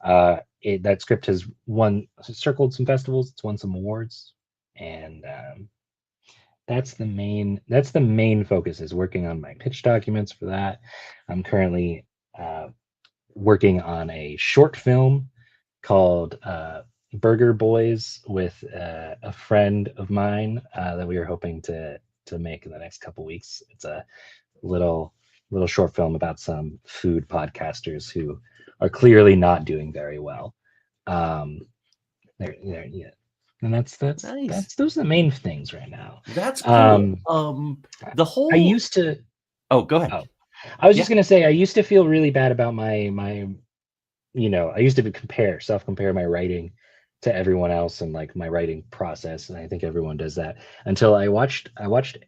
That script has circled some festivals, it's won some awards, and that's the main focus, is working on my pitch documents for that. I'm currently working on a short film called Burger Boys with a friend of mine that we are hoping to make in the next couple weeks. It's a little short film about some food podcasters who are clearly not doing very well. And that's nice. Those are the main things right now. That's cool. The whole I used to. Oh, go ahead. Oh, I was just gonna say I used to feel really bad about my I used to self-compare my writing to everyone else and like my writing process, and I think everyone does that, until I watched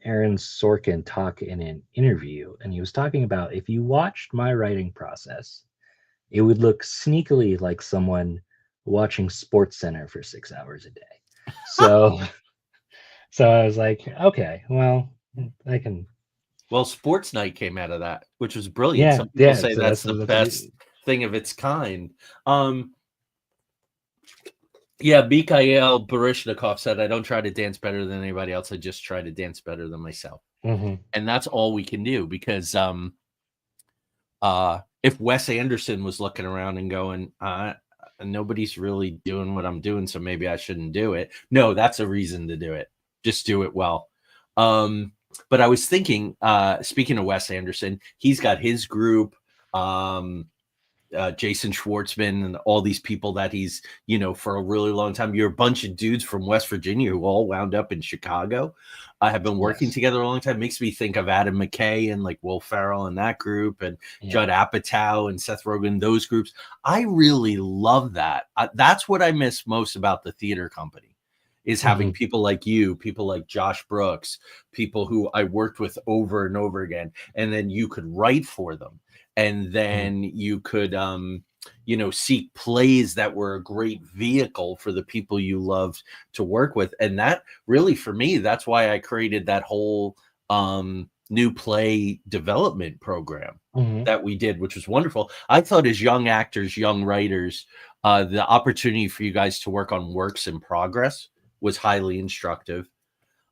Aaron Sorkin talk in an interview, and he was talking about, if you watched my writing process, it would look sneakily like someone watching SportsCenter for 6 hours a day. So I was like, okay, well, I can. Well, Sports Night came out of that, which was brilliant. Yeah, some people say so that's the best thing of its kind. Mikhail Baryshnikov said, I don't try to dance better than anybody else. I just try to dance better than myself. Mm-hmm. And that's all we can do, because if Wes Anderson was looking around and going, nobody's really doing what I'm doing, so maybe I shouldn't do it. No, that's a reason to do it. Just do it well. But I was thinking, speaking of Wes Anderson, he's got his group, Jason Schwartzman, and all these people that he's, for a really long time. You're a bunch of dudes from West Virginia who all wound up in Chicago. Have been working together a long time. Makes me think of Adam McKay and like Will Ferrell and that group, and Judd Apatow and Seth Rogen, those groups. I really love that. That's what I miss most about the theater company, is having people like you, people like Josh Brooks, people who I worked with over and over again. And then you could write for them. And then you could, seek plays that were a great vehicle for the people you loved to work with. And that really, for me, that's why I created that whole new play development program. that we did, which was wonderful. I thought as young actors, young writers, the opportunity for you guys to work on works in progress was highly instructive.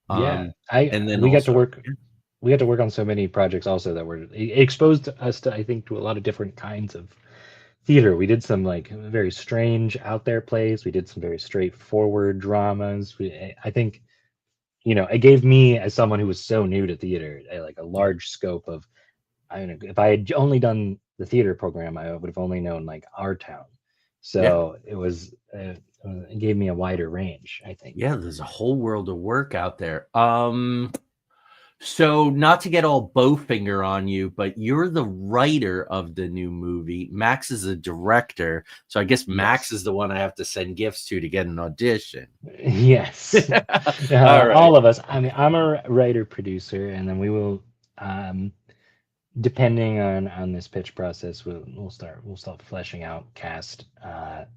And then we got to work on so many projects also that were exposed us to, I think, to a lot of different kinds of theater. We did some like very strange out there plays. We did some very straightforward dramas. I think, it gave me, as someone who was so new to theater, like a large scope of, I don't know, if I had only done the theater program, I would have only known like our town. So it was, it gave me a wider range, I think. Yeah, there's a whole world of work out there. So not to get all bowfinger on you, but you're the writer of the new movie. Max is a director. So I guess Max is the one I have to send gifts to get an audition. Yes. All of us. I mean, I'm a writer producer, and then we will, depending on this pitch process, we'll start fleshing out cast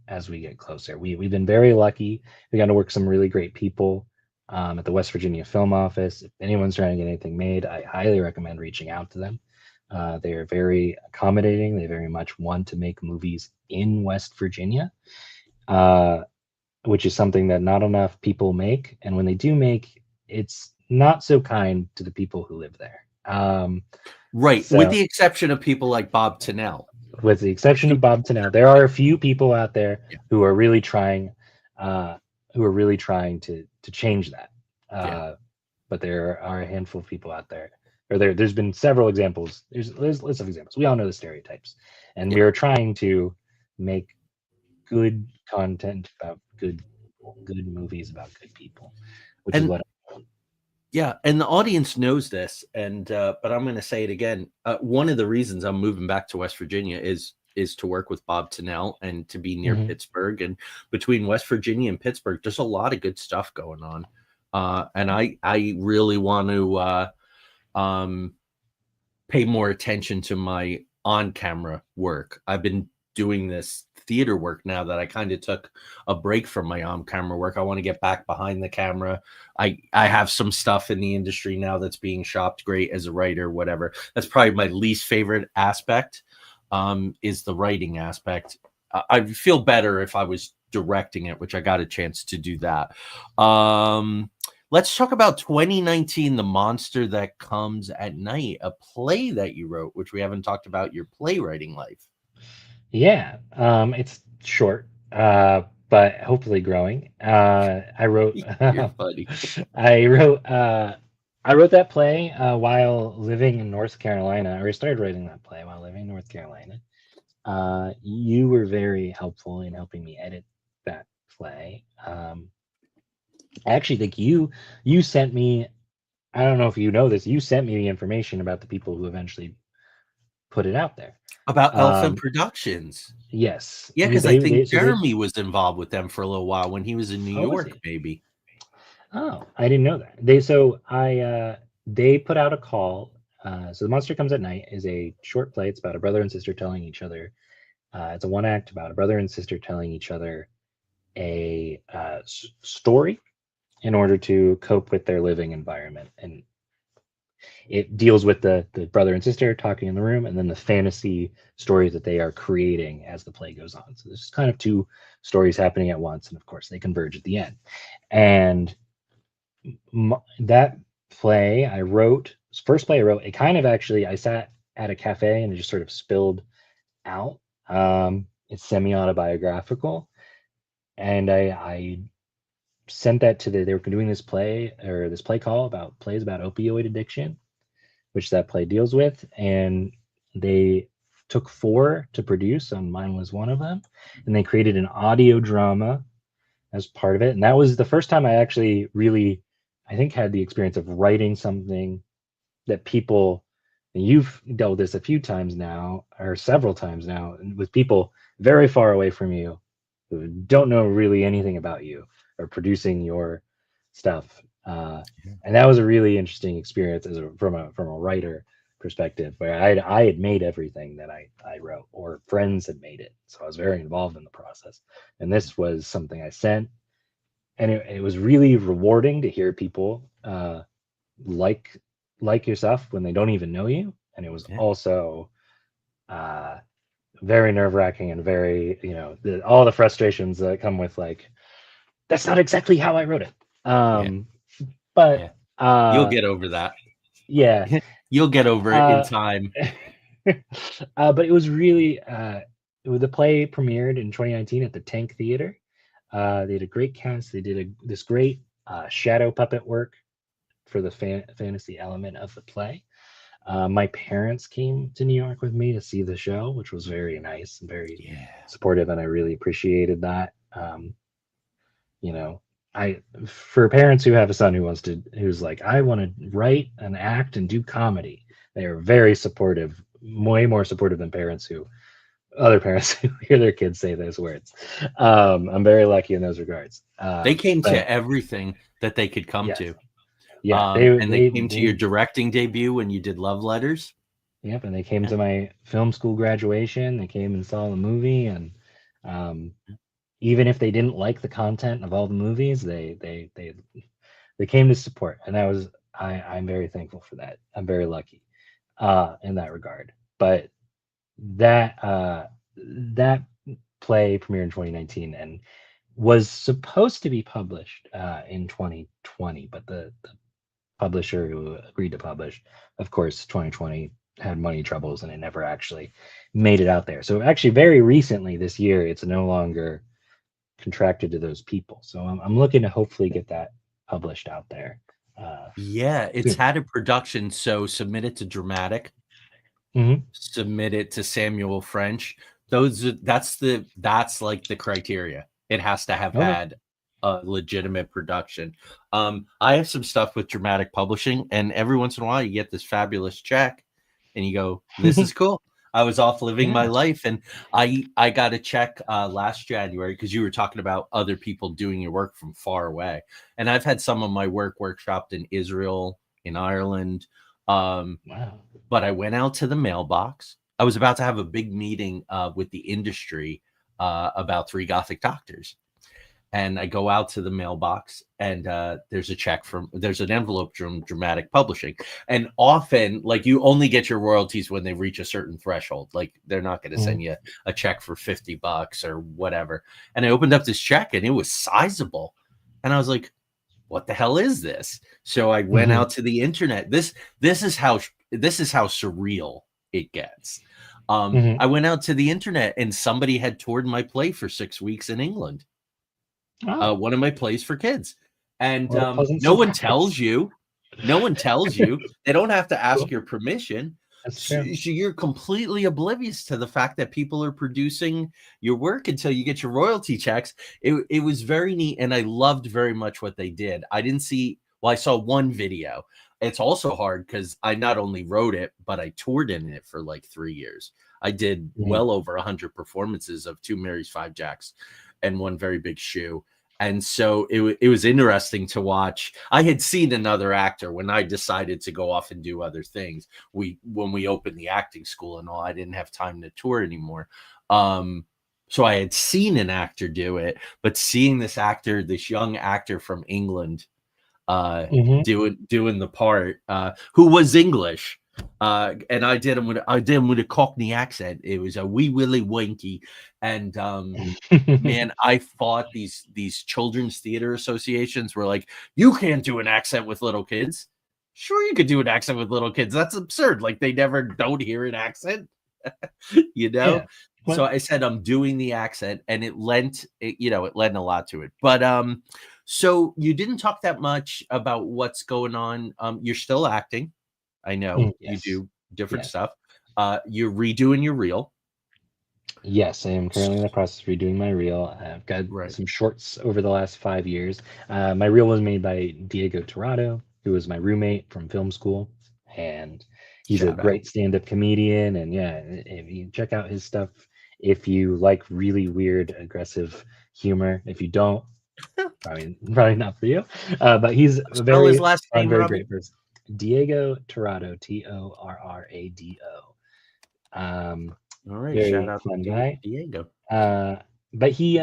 as we get closer. We've been very lucky. We got to work some really great people at the West Virginia Film Office. If anyone's trying to get anything made, I highly recommend reaching out to them. They are very accommodating. They very much want to make movies in West Virginia, which is something that not enough people make. And when they do make, it's not so kind to the people who live there. Right, with the exception of people like Bob Tennell. With the exception of Bob Tennell, there are a few people out there who are really trying, to change that. But there are a handful of people out there, or there's been several examples. There's lists of examples. We all know the stereotypes, and we are trying to make good content about good movies about good people, which is what. Yeah, and the audience knows this, and but I'm going to say it again. One of the reasons I'm moving back to West Virginia is to work with Bob Tennell and to be near Pittsburgh. And between West Virginia and Pittsburgh, there's a lot of good stuff going on. And I really want to pay more attention to my on-camera work. I've been doing this theater work now that I kind of took a break from my on-camera work. I want to get back behind the camera. I have some stuff in the industry now that's being shopped great as a writer, whatever. That's probably my least favorite aspect, is the writing aspect. I feel better if I was directing it, which I got a chance to do that. Let's talk about 2019, The Monster That Comes at Night, a play that you wrote, which we haven't talked about your playwriting life. Yeah, it's short, but hopefully growing. I wrote. You're funny. I wrote that play while living in North Carolina. Or I started writing that play while living in North Carolina. You were very helpful in helping me edit that play. I actually think you sent me. I don't know if you know this. You sent me the information about the people who eventually put it out there. About Elephant Productions. Yes. Yeah, because I think Jeremy was involved with them for a little while when he was in New York, maybe. Oh, I didn't know that. They put out a call. So The Monster Comes at Night is a short play. It's about a brother and sister telling each other. It's a one act about a brother and sister telling each other a story in order to cope with their living environment. And it deals with the brother and sister talking in the room, and then the fantasy stories that they are creating as the play goes on. So there's kind of two stories happening at once, and of course they converge at the end. And that play I wrote, first play I wrote, it kind of actually, I sat at a cafe and it just sort of spilled out. It's semi-autobiographical, and I sent that to they were doing this play call about plays about opioid addiction, which that play deals with, and they took 4 to produce, and mine was one of them, and they created an audio drama as part of it. And that was the first time I actually really, I think, had the experience of writing something that people, and you've dealt with this a few times now, or several times now, with people very far away from you who don't know really anything about you or producing your stuff. And that was a really interesting experience from a writer perspective, where I had made everything that I wrote, or friends had made it. So I was very involved in the process. And this was something I sent. And it was really rewarding to hear people like yourself when they don't even know you. And it was also very nerve-wracking and very, all the frustrations that come with like, that's not exactly how I wrote it. But you'll get over that. Yeah, you'll get over it in time. But it was really the play premiered in 2019 at the Tank Theater. They had a great cast. They did this great shadow puppet work for the fantasy element of the play. My parents came to New York with me to see the show, which was very nice and very supportive, and I really appreciated that. For parents who have a son who's like, I want to write and act and do comedy, they are very supportive, way more supportive than other parents who hear their kids say those words. I'm very lucky in those regards. They came to everything that they could come to. Yeah, they came to your directing debut when you did Love Letters. Yep, and they came to my film school graduation. They came and saw the movie, and even if they didn't like the content of all the movies, they came to support, and I'm very thankful for that. I'm very lucky in that regard. But that play premiered in 2019 and was supposed to be published in 2020, but the publisher who agreed to publish, of course, 2020 had money troubles and it never actually made it out there. So actually very recently this year, it's no longer contracted to those people. So I'm looking to hopefully get that published out there. It's had a production, so submit it to Dramatic. Submit it to Samuel French. That's like the criteria. It has to have had a legitimate production. I have some stuff with Dramatic Publishing, and every once in a while you get this fabulous check and you go, this is cool. I was off living my life, and I got a check last January because you were talking about other people doing your work from far away. And I've had some of my work workshopped in Israel, in Ireland. But I went out to the mailbox. I was about to have a big meeting with the industry about 3 Gothic Doctors. And I go out to the mailbox, and there's an envelope from Dramatic Publishing. And often, like, you only get your royalties when they reach a certain threshold. Like, they're not going to send you a check for $50 or whatever. And I opened up this check, and it was sizable. And I was like, what the hell is this? So I went out to the internet. This is how surreal it gets. I went out to the internet, and somebody had toured my play for 6 weeks in England. One of my plays for kids. And no one tells you. They don't have to ask your permission. So you're completely oblivious to the fact that people are producing your work until you get your royalty checks. It was very neat, and I loved very much what they did. I saw one video. It's also hard because I not only wrote it, but I toured in it for like 3 years. I did well over 100 performances of 2 Marys, 5 Jacks, and one very big shoe. And so it was interesting to watch. I had seen another actor when I decided to go off and do other things. When we opened the acting school and all, I didn't have time to tour anymore. So I had seen an actor do it, but seeing this young actor from England doing the part, who was English. And I did him with a Cockney accent. It was a wee willy winky, and man, I fought these children's theater associations were like, you can't do an accent with little kids. Sure, you could do an accent with little kids. That's absurd. Like, they never don't hear an accent, Yeah. So I said I'm doing the accent, and it lent a lot to it. But so you didn't talk that much about what's going on. You're still acting. I know you do different stuff. You're redoing your reel. Yes, I am currently in the process of redoing my reel. I've got some shorts over the last 5 years. My reel was made by Diego Torrado, who was my roommate from film school, and he's a great stand-up comedian. And if you check out his stuff, if you like really weird, aggressive humor. If you don't, probably not for you. But he's a very his last name, very Robby? great person. Diego Torrado, Torrado. All right, very shout out fun to guy. Diego. But he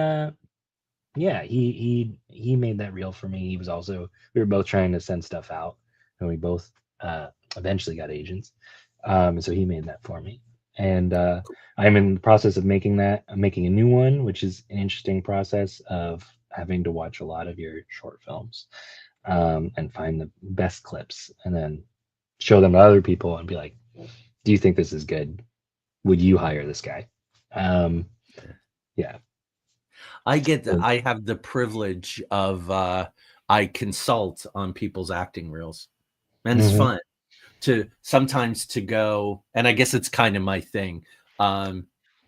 made that reel for me. We were both trying to send stuff out, and we both eventually got agents. So he made that for me. And I'm in the process of making that. I'm making a new one, which is an interesting process of having to watch a lot of your short films and find the best clips and then show them to other people and be like, do you think this is good? Would you hire this guy? Yeah. I have the privilege of I consult on people's acting reels, and it's fun to sometimes to go, and I guess it's kind of my thing.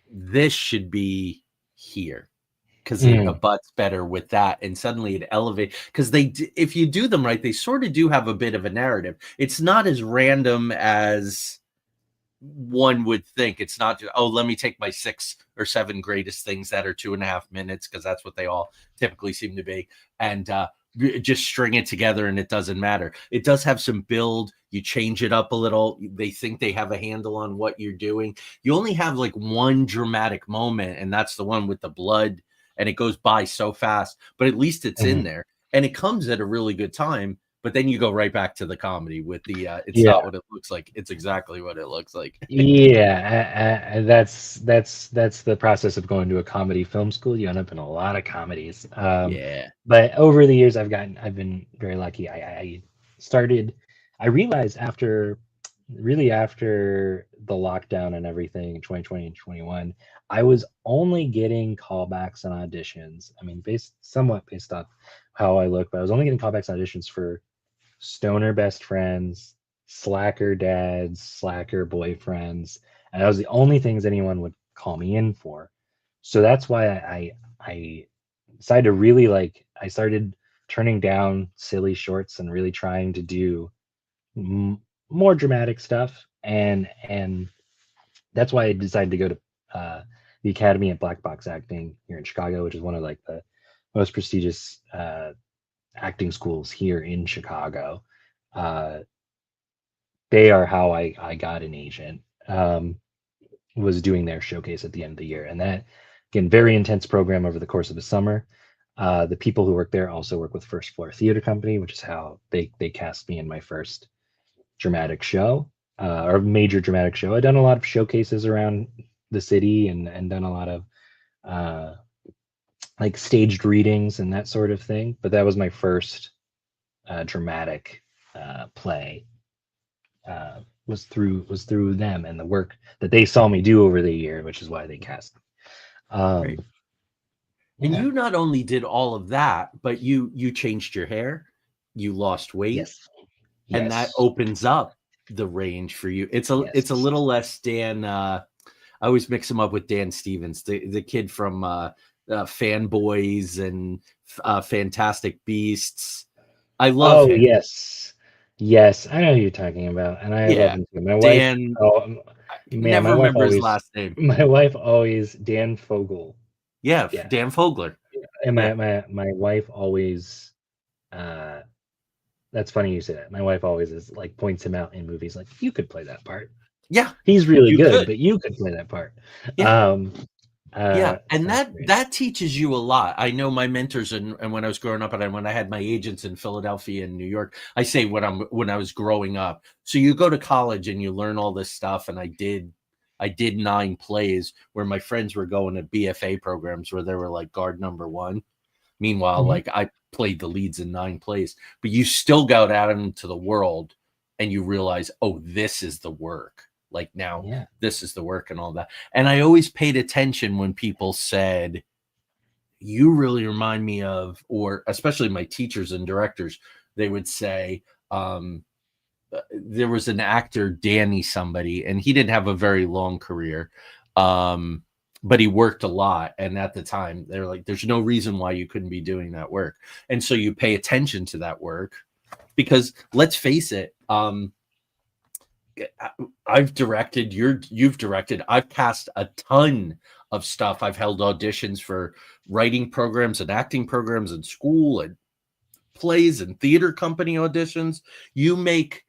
This should be here because it abuts better with that, and suddenly it elevates, because if you do them right, they sort of do have a bit of a narrative. It's not as random as one would think. It's not just, oh, let me take my 6 or 7 greatest things that are 2.5 minutes, because that's what they all typically seem to be, and just string it together, and it doesn't matter. It does have some build. You change it up a little. They think they have a handle on what you're doing. You only have like one dramatic moment, and that's the one with the blood, and it goes by so fast, but at least it's in there, and it comes at a really good time. But then you go right back to the comedy with the it's not what it looks like, it's exactly what it looks like. That's the process of going to a comedy film school. You end up in a lot of comedies. But over the years I've been very lucky. I realized after the lockdown and everything in 2020 and 21, I was only getting callbacks and auditions. I mean, somewhat based off how I look, but I was only getting callbacks and auditions for stoner best friends, slacker dads, slacker boyfriends, and that was the only things anyone would call me in for. So that's why I decided to really I started turning down silly shorts and really trying to do more dramatic stuff, and that's why I decided to go to the Academy of Black Box Acting here in Chicago, which is one of the most prestigious acting schools here in Chicago. They are how I got an agent. Was doing their showcase at the end of the year, and that, again, very intense program over the course of the summer. The people who work there also work with First Floor Theater Company, which is how they cast me in my first dramatic show, or major dramatic show. I've done a lot of showcases around the city and done a lot of staged readings and that sort of thing, but that was my first dramatic play. Was through them and the work that they saw me do over the year, which is why they cast me. And you not only did all of that, but you changed your hair, you lost weight, and that opens up the range for you. It's a little less Dan. I always mix him up with Dan Stevens, the kid from Fanboys and Fantastic Beasts. I love him. Yes, I know who you're talking about, and I love him too. My Dan, wife, never remember his last name. My wife always Dan Fogel. Yeah, Dan Fogler. And my wife always. That's funny you say that. My wife always points him out in movies, like, you could play that part. Yeah, he's really good, but you could play that part. And that teaches you a lot. I know my mentors, and when I was growing up, and when I had my agents in Philadelphia and New York, I say when I was growing up. So you go to college and you learn all this stuff, and I did 9 plays where my friends were going to BFA programs where they were like guard number 1. Meanwhile, I played the leads in 9 plays, but you still go out into the world and you realize, oh, this is the work. This is the work and all that. And I always paid attention when people said, you really remind me of, or especially my teachers and directors, they would say, there was an actor, Danny somebody, and he didn't have a very long career, but he worked a lot. And at the time, they're like, there's no reason why you couldn't be doing that work. And so you pay attention to that work, because let's face it, I've directed, you've directed, I've cast a ton of stuff. I've held auditions for writing programs and acting programs in school and plays and theater company auditions. You make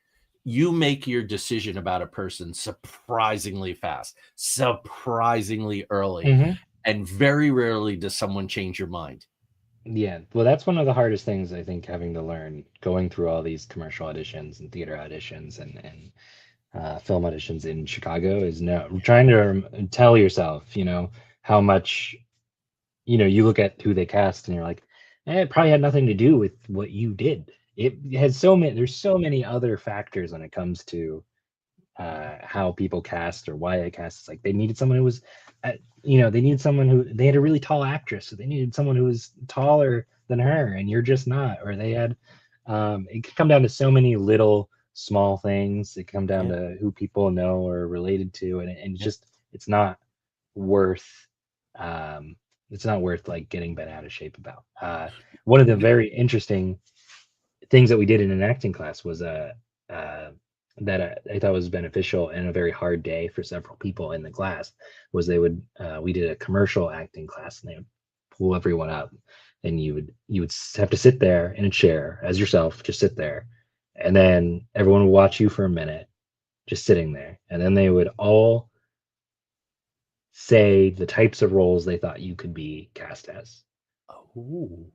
your decision about a person surprisingly fast, surprisingly early, and very rarely does someone change your mind. Yeah, well, that's one of the hardest things, I think, having to learn, going through all these commercial auditions and theater auditions and film auditions in Chicago is trying to tell yourself, how much, you look at who they cast and you're like, it probably had nothing to do with what you did. It has there's so many other factors when it comes to how people cast or why they cast. It's like they needed someone who was, they needed someone who, they had a really tall actress, so they needed someone who was taller than her, and you're just not. Or they had, it could come down to so many little small things. It come down to who people know or related to, and just it's not worth. It's not worth like getting bent out of shape about. One of the very interesting things that we did in an acting class was that I thought was beneficial and a very hard day for several people in the class was we did a commercial acting class, and they would pull everyone up, and you would have to sit there in a chair as yourself, just sit there, and then everyone would watch you for a minute, just sitting there, and then they would all say the types of roles they thought you could be cast as. Oh.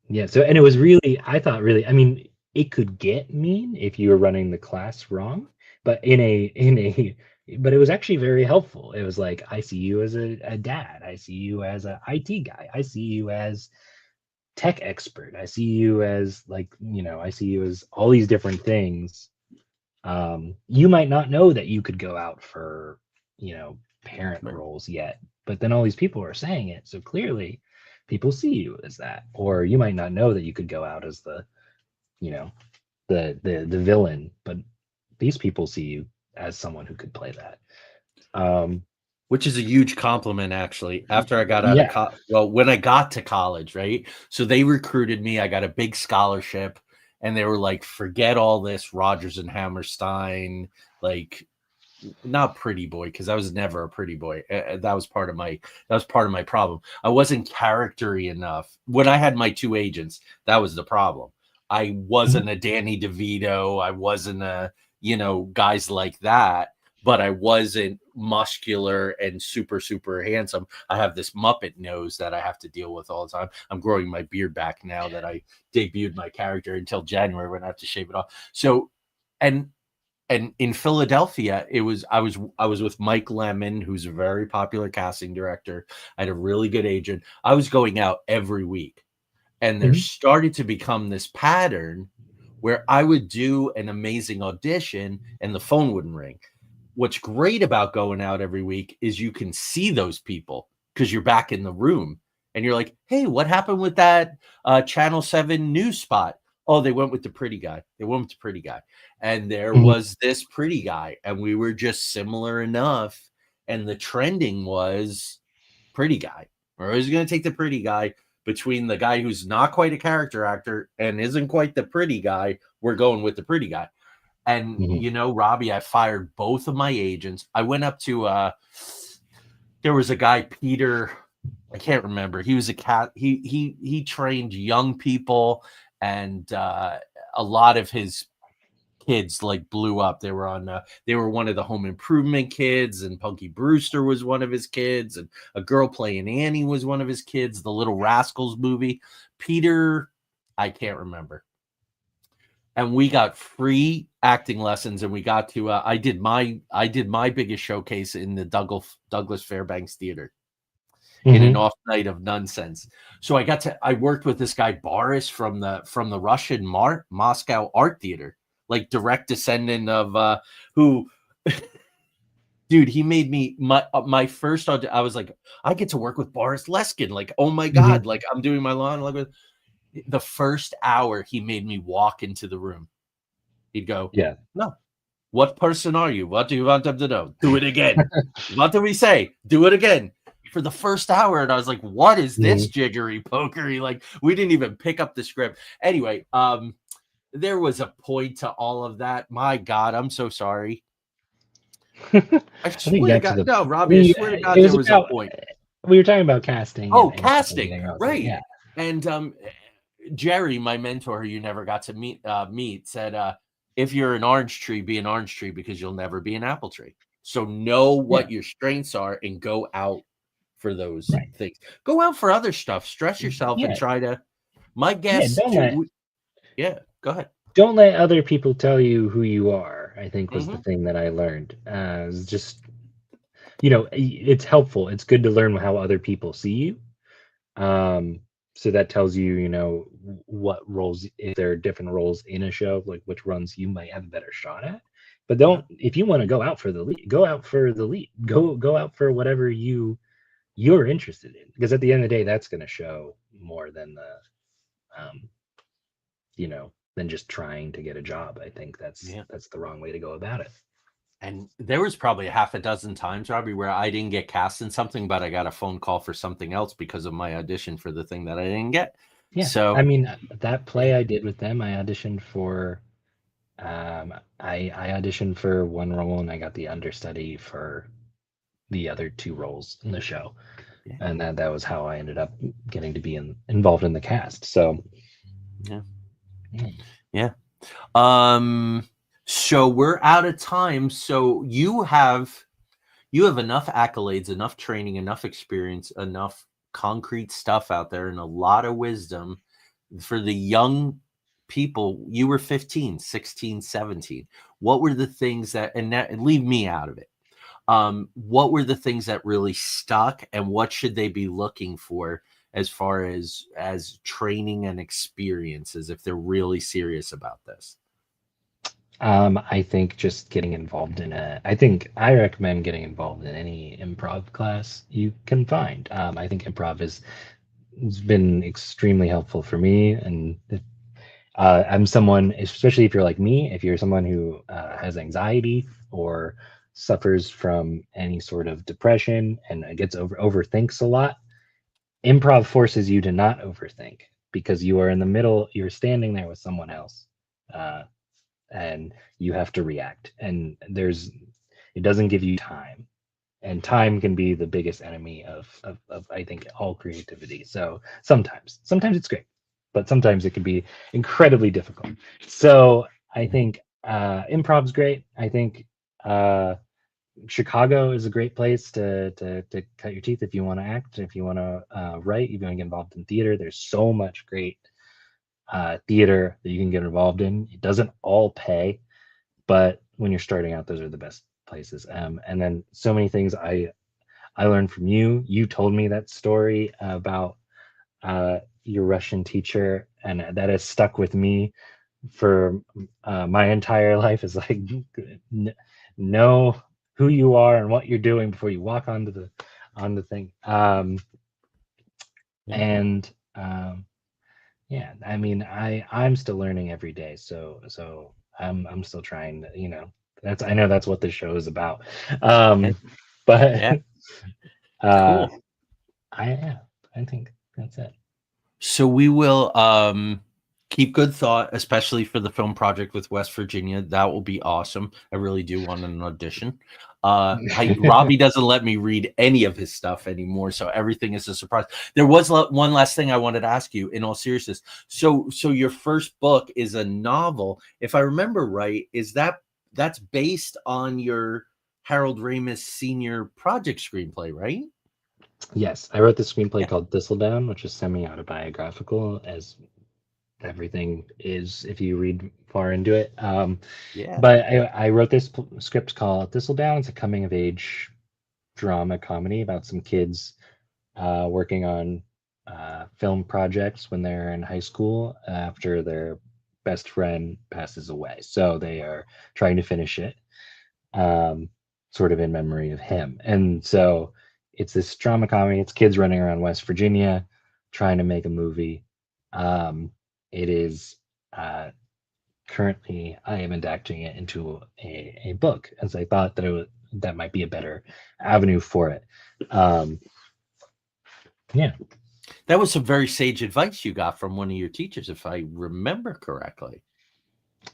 Yeah. So, and it was really, I thought really, I mean, it could get mean if you were running the class wrong, but but it was actually very helpful. It was like, I see you as a dad. I see you as a IT guy. I see you as tech expert. I see you as I see you as all these different things. You might not know that you could go out for, parent roles yet, but then all these people are saying it. So clearly people see you as that, or you might not know that you could go out as the villain, but these people see you as someone who could play that. Which is a huge compliment, actually. After I got out of college, when I got to college, right? So they recruited me. I got a big scholarship, and they were like, "Forget all this Rodgers and Hammerstein, not pretty boy," because I was never a pretty boy. That was part of my problem. I wasn't character-y enough. When I had my two agents, that was the problem. I wasn't a Danny DeVito. I wasn't a, guys like that, but I wasn't muscular and super, super handsome. I have this Muppet nose that I have to deal with all the time. I'm growing my beard back now that I debuted my character until January when I have to shave it off. So, and in Philadelphia, I was with Mike Lemon, who's a very popular casting director. I had a really good agent. I was going out every week. And there started to become this pattern where I would do an amazing audition and the phone wouldn't ring. What's great about going out every week is you can see those people because you're back in the room and you're like, hey, what happened with that Channel 7 news spot? Oh, they went with the pretty guy. And there was this pretty guy, and we were just similar enough. And the trending was pretty guy. We're always going to take the pretty guy. Between the guy who's not quite a character actor and isn't quite the pretty guy, we're going with the pretty guy. And, Robbie, I fired both of my agents. I went up to, there was a guy, Peter, I can't remember. He was he trained young people, and a lot of his kids blew up. They were one of the Home Improvement kids, and Punky Brewster was one of his kids, and a girl playing Annie was one of his kids. The Little Rascals movie. Peter, I can't remember. And we got free acting lessons, and we got to I did my biggest showcase in the Douglas Fairbanks Theater in an off night of nonsense. So I worked with this guy Boris from the Russian Moscow Art Theater. Direct descendant of who, dude, he made me my first audition. I was like, I get to work with Boris Leskin. Oh my God, I'm doing my lawn. The first hour, he made me walk into the room. He'd go, yeah, no, what person are you? What do you want them to know? Do it again. What do we say? Do it again. For the first hour, and I was like, what is this jiggery pokery? We didn't even pick up the script. Anyway, there was a point to all of that. My God, I'm so sorry. I swear to God. No, Robbie, I swear to God, there was a point. We were talking about casting. Oh, casting. Right. Yeah. And Jerry, my mentor, who you never got to meet, said, if you're an orange tree, be an orange tree because you'll never be an apple tree. So know what your strengths are and go out for those things. Go out for other stuff. Stress yourself and try to. My guess. Go ahead. Don't let other people tell you who you are. more, I think, was the thing that I learned. Is just, it's helpful. It's good to learn how other people see you. So that tells you, what roles, if there are different roles in a show, like which runs you might have a better shot at. But if you want to go out for the lead, go out for the lead. Go out for whatever you're interested in, because at the end of the day, that's going to show more than than just trying to get a job. I think that's the wrong way to go about it. And there was probably a half a dozen times, Robbie, where I didn't get cast in something, but I got a phone call for something else because of my audition for the thing that I didn't get. Yeah. So I mean, that play I did with them, I auditioned for. I auditioned for one role and I got the understudy for the other two roles in the show, and that was how I ended up getting to be involved in the cast. So, yeah. So we're out of time. So you have enough accolades, enough training, enough experience, enough concrete stuff out there, and a lot of wisdom for the young people. You were 15, 16, 17. What were the things and leave me out of it. What were the things that really stuck, and what should they be looking for as far as training and experiences if they're really serious about this? I think just getting involved I recommend getting involved in any improv class you can find. I think improv has been extremely helpful for me, and I'm someone, especially if you're like me, if you're someone who has anxiety or suffers from any sort of depression and gets overthinks a lot, improv forces you to not overthink, because you are in the middle, you're standing there with someone else, and you have to react, and it doesn't give you time, and time can be the biggest enemy of I think all creativity. So sometimes it's great, but sometimes it can be incredibly difficult. So I think improv's great. I think Chicago is a great place to cut your teeth if you want to act, if you want to write, if you want to get involved in theater. There's so much great theater that you can get involved in. It doesn't all pay, but when you're starting out, those are the best places. And then so many things I learned from you. You told me that story about your Russian teacher, and that has stuck with me for my entire life. Is like, know who you are and what you're doing before you walk onto the thing. Yeah, I mean, I'm still learning every day, so I'm still trying to, I know that's what the show is about. But cool. I think that's it. So we will keep good thought, especially for the film project with West Virginia. That will be awesome. I really do want an audition. Robbie doesn't let me read any of his stuff anymore, so everything is a surprise. There was one last thing I wanted to ask you, in all seriousness. So your first book is a novel, if I remember right. That's based on your Harold Ramis Sr. project screenplay, right? Yes, I wrote the screenplay called Thistledown, which is semi-autobiographical, as everything is if you read far into it. But I wrote this script called Thistledown. It's a coming-of-age drama comedy about some kids working on film projects when they're in high school after their best friend passes away. So they are trying to finish it, sort of in memory of him. And so it's this drama comedy. It's kids running around West Virginia trying to make a movie. It is currently, I am adapting it into a book, as I thought that might be a better avenue for it. That was some very sage advice you got from one of your teachers, if I remember correctly.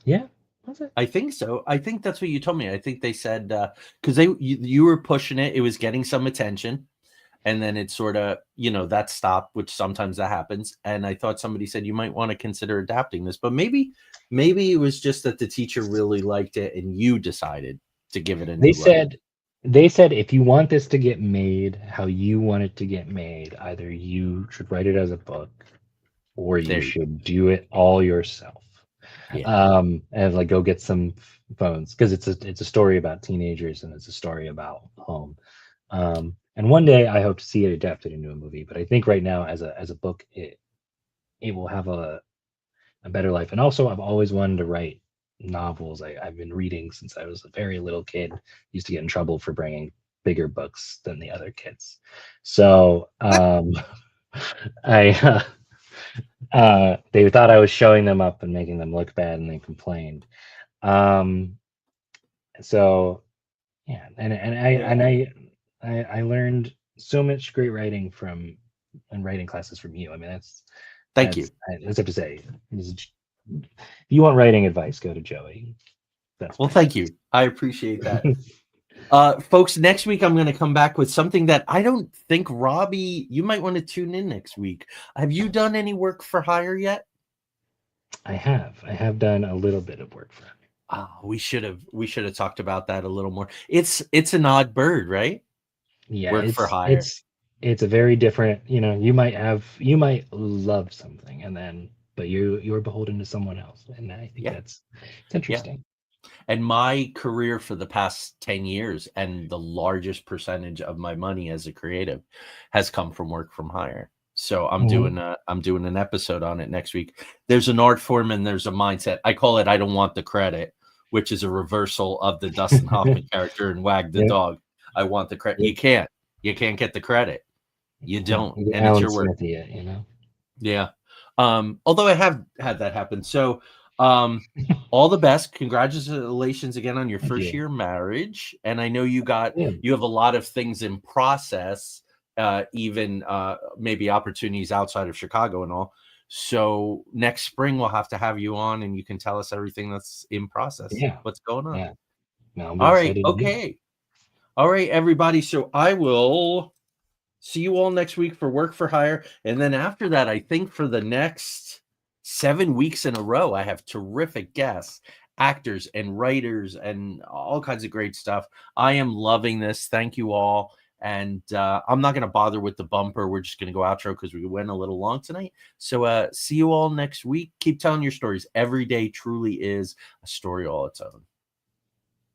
Yeah. Was it? I think so. I think that's what you told me. I think they said because you were pushing it, it was getting some attention, and then it sort of, that stopped, which sometimes that happens. And I thought somebody said you might want to consider adapting this, but maybe it was just that the teacher really liked it and you decided to give it a new They said if you want this to get made how you want it to get made, either you should write it as a book or you should do it all yourself. And like go get some phones, because it's a story about teenagers and it's a story about home. And one day I hope to see it adapted into a movie, but I think right now as a book it will have a better life. And also I've always wanted to write novels. I've been reading since I was a very little kid. Used to get in trouble for bringing bigger books than the other kids. So I they thought I was showing them up and making them look bad, and they complained. So yeah, I learned so much great writing and writing classes from you. I mean, Thank you. That's up to say. If you want writing advice, go to Joey. Well, thank you. I appreciate that. Folks, next week I'm going to come back with something that I don't think, Robby, you might want to tune in next week. Have you done any work for hire yet? I have done a little bit of work for hire. We should have talked about that a little more. It's an odd bird, right? Yeah, work for hire. It's a very different, you might love something but you're beholden to someone else. And I think it's interesting. Yeah. And my career for the past 10 years and the largest percentage of my money as a creative has come from work from hire. So I'm doing an episode on it next week. There's an art form and there's a mindset. I call it I don't want the credit, which is a reversal of the Dustin Hoffman character in Wag the Dog. I want the credit. You can't get the credit. You don't. And it's your work. Yeah. Although I have had that happen. So all the best. Congratulations again on your first year marriage. And I know you have a lot of things in process, even maybe opportunities outside of Chicago and all. So next spring we'll have to have you on and you can tell us everything that's in process. Yeah. What's going on? Yeah. No, all right. Okay. All right, everybody. So I will see you all next week for Work for Hire. And then after that, I think for the next 7 weeks in a row, I have terrific guests, actors and writers and all kinds of great stuff. I am loving this. Thank you all. And I'm not going to bother with the bumper. We're just going to go outro because we went a little long tonight. So see you all next week. Keep telling your stories. Every day truly is a story all its own.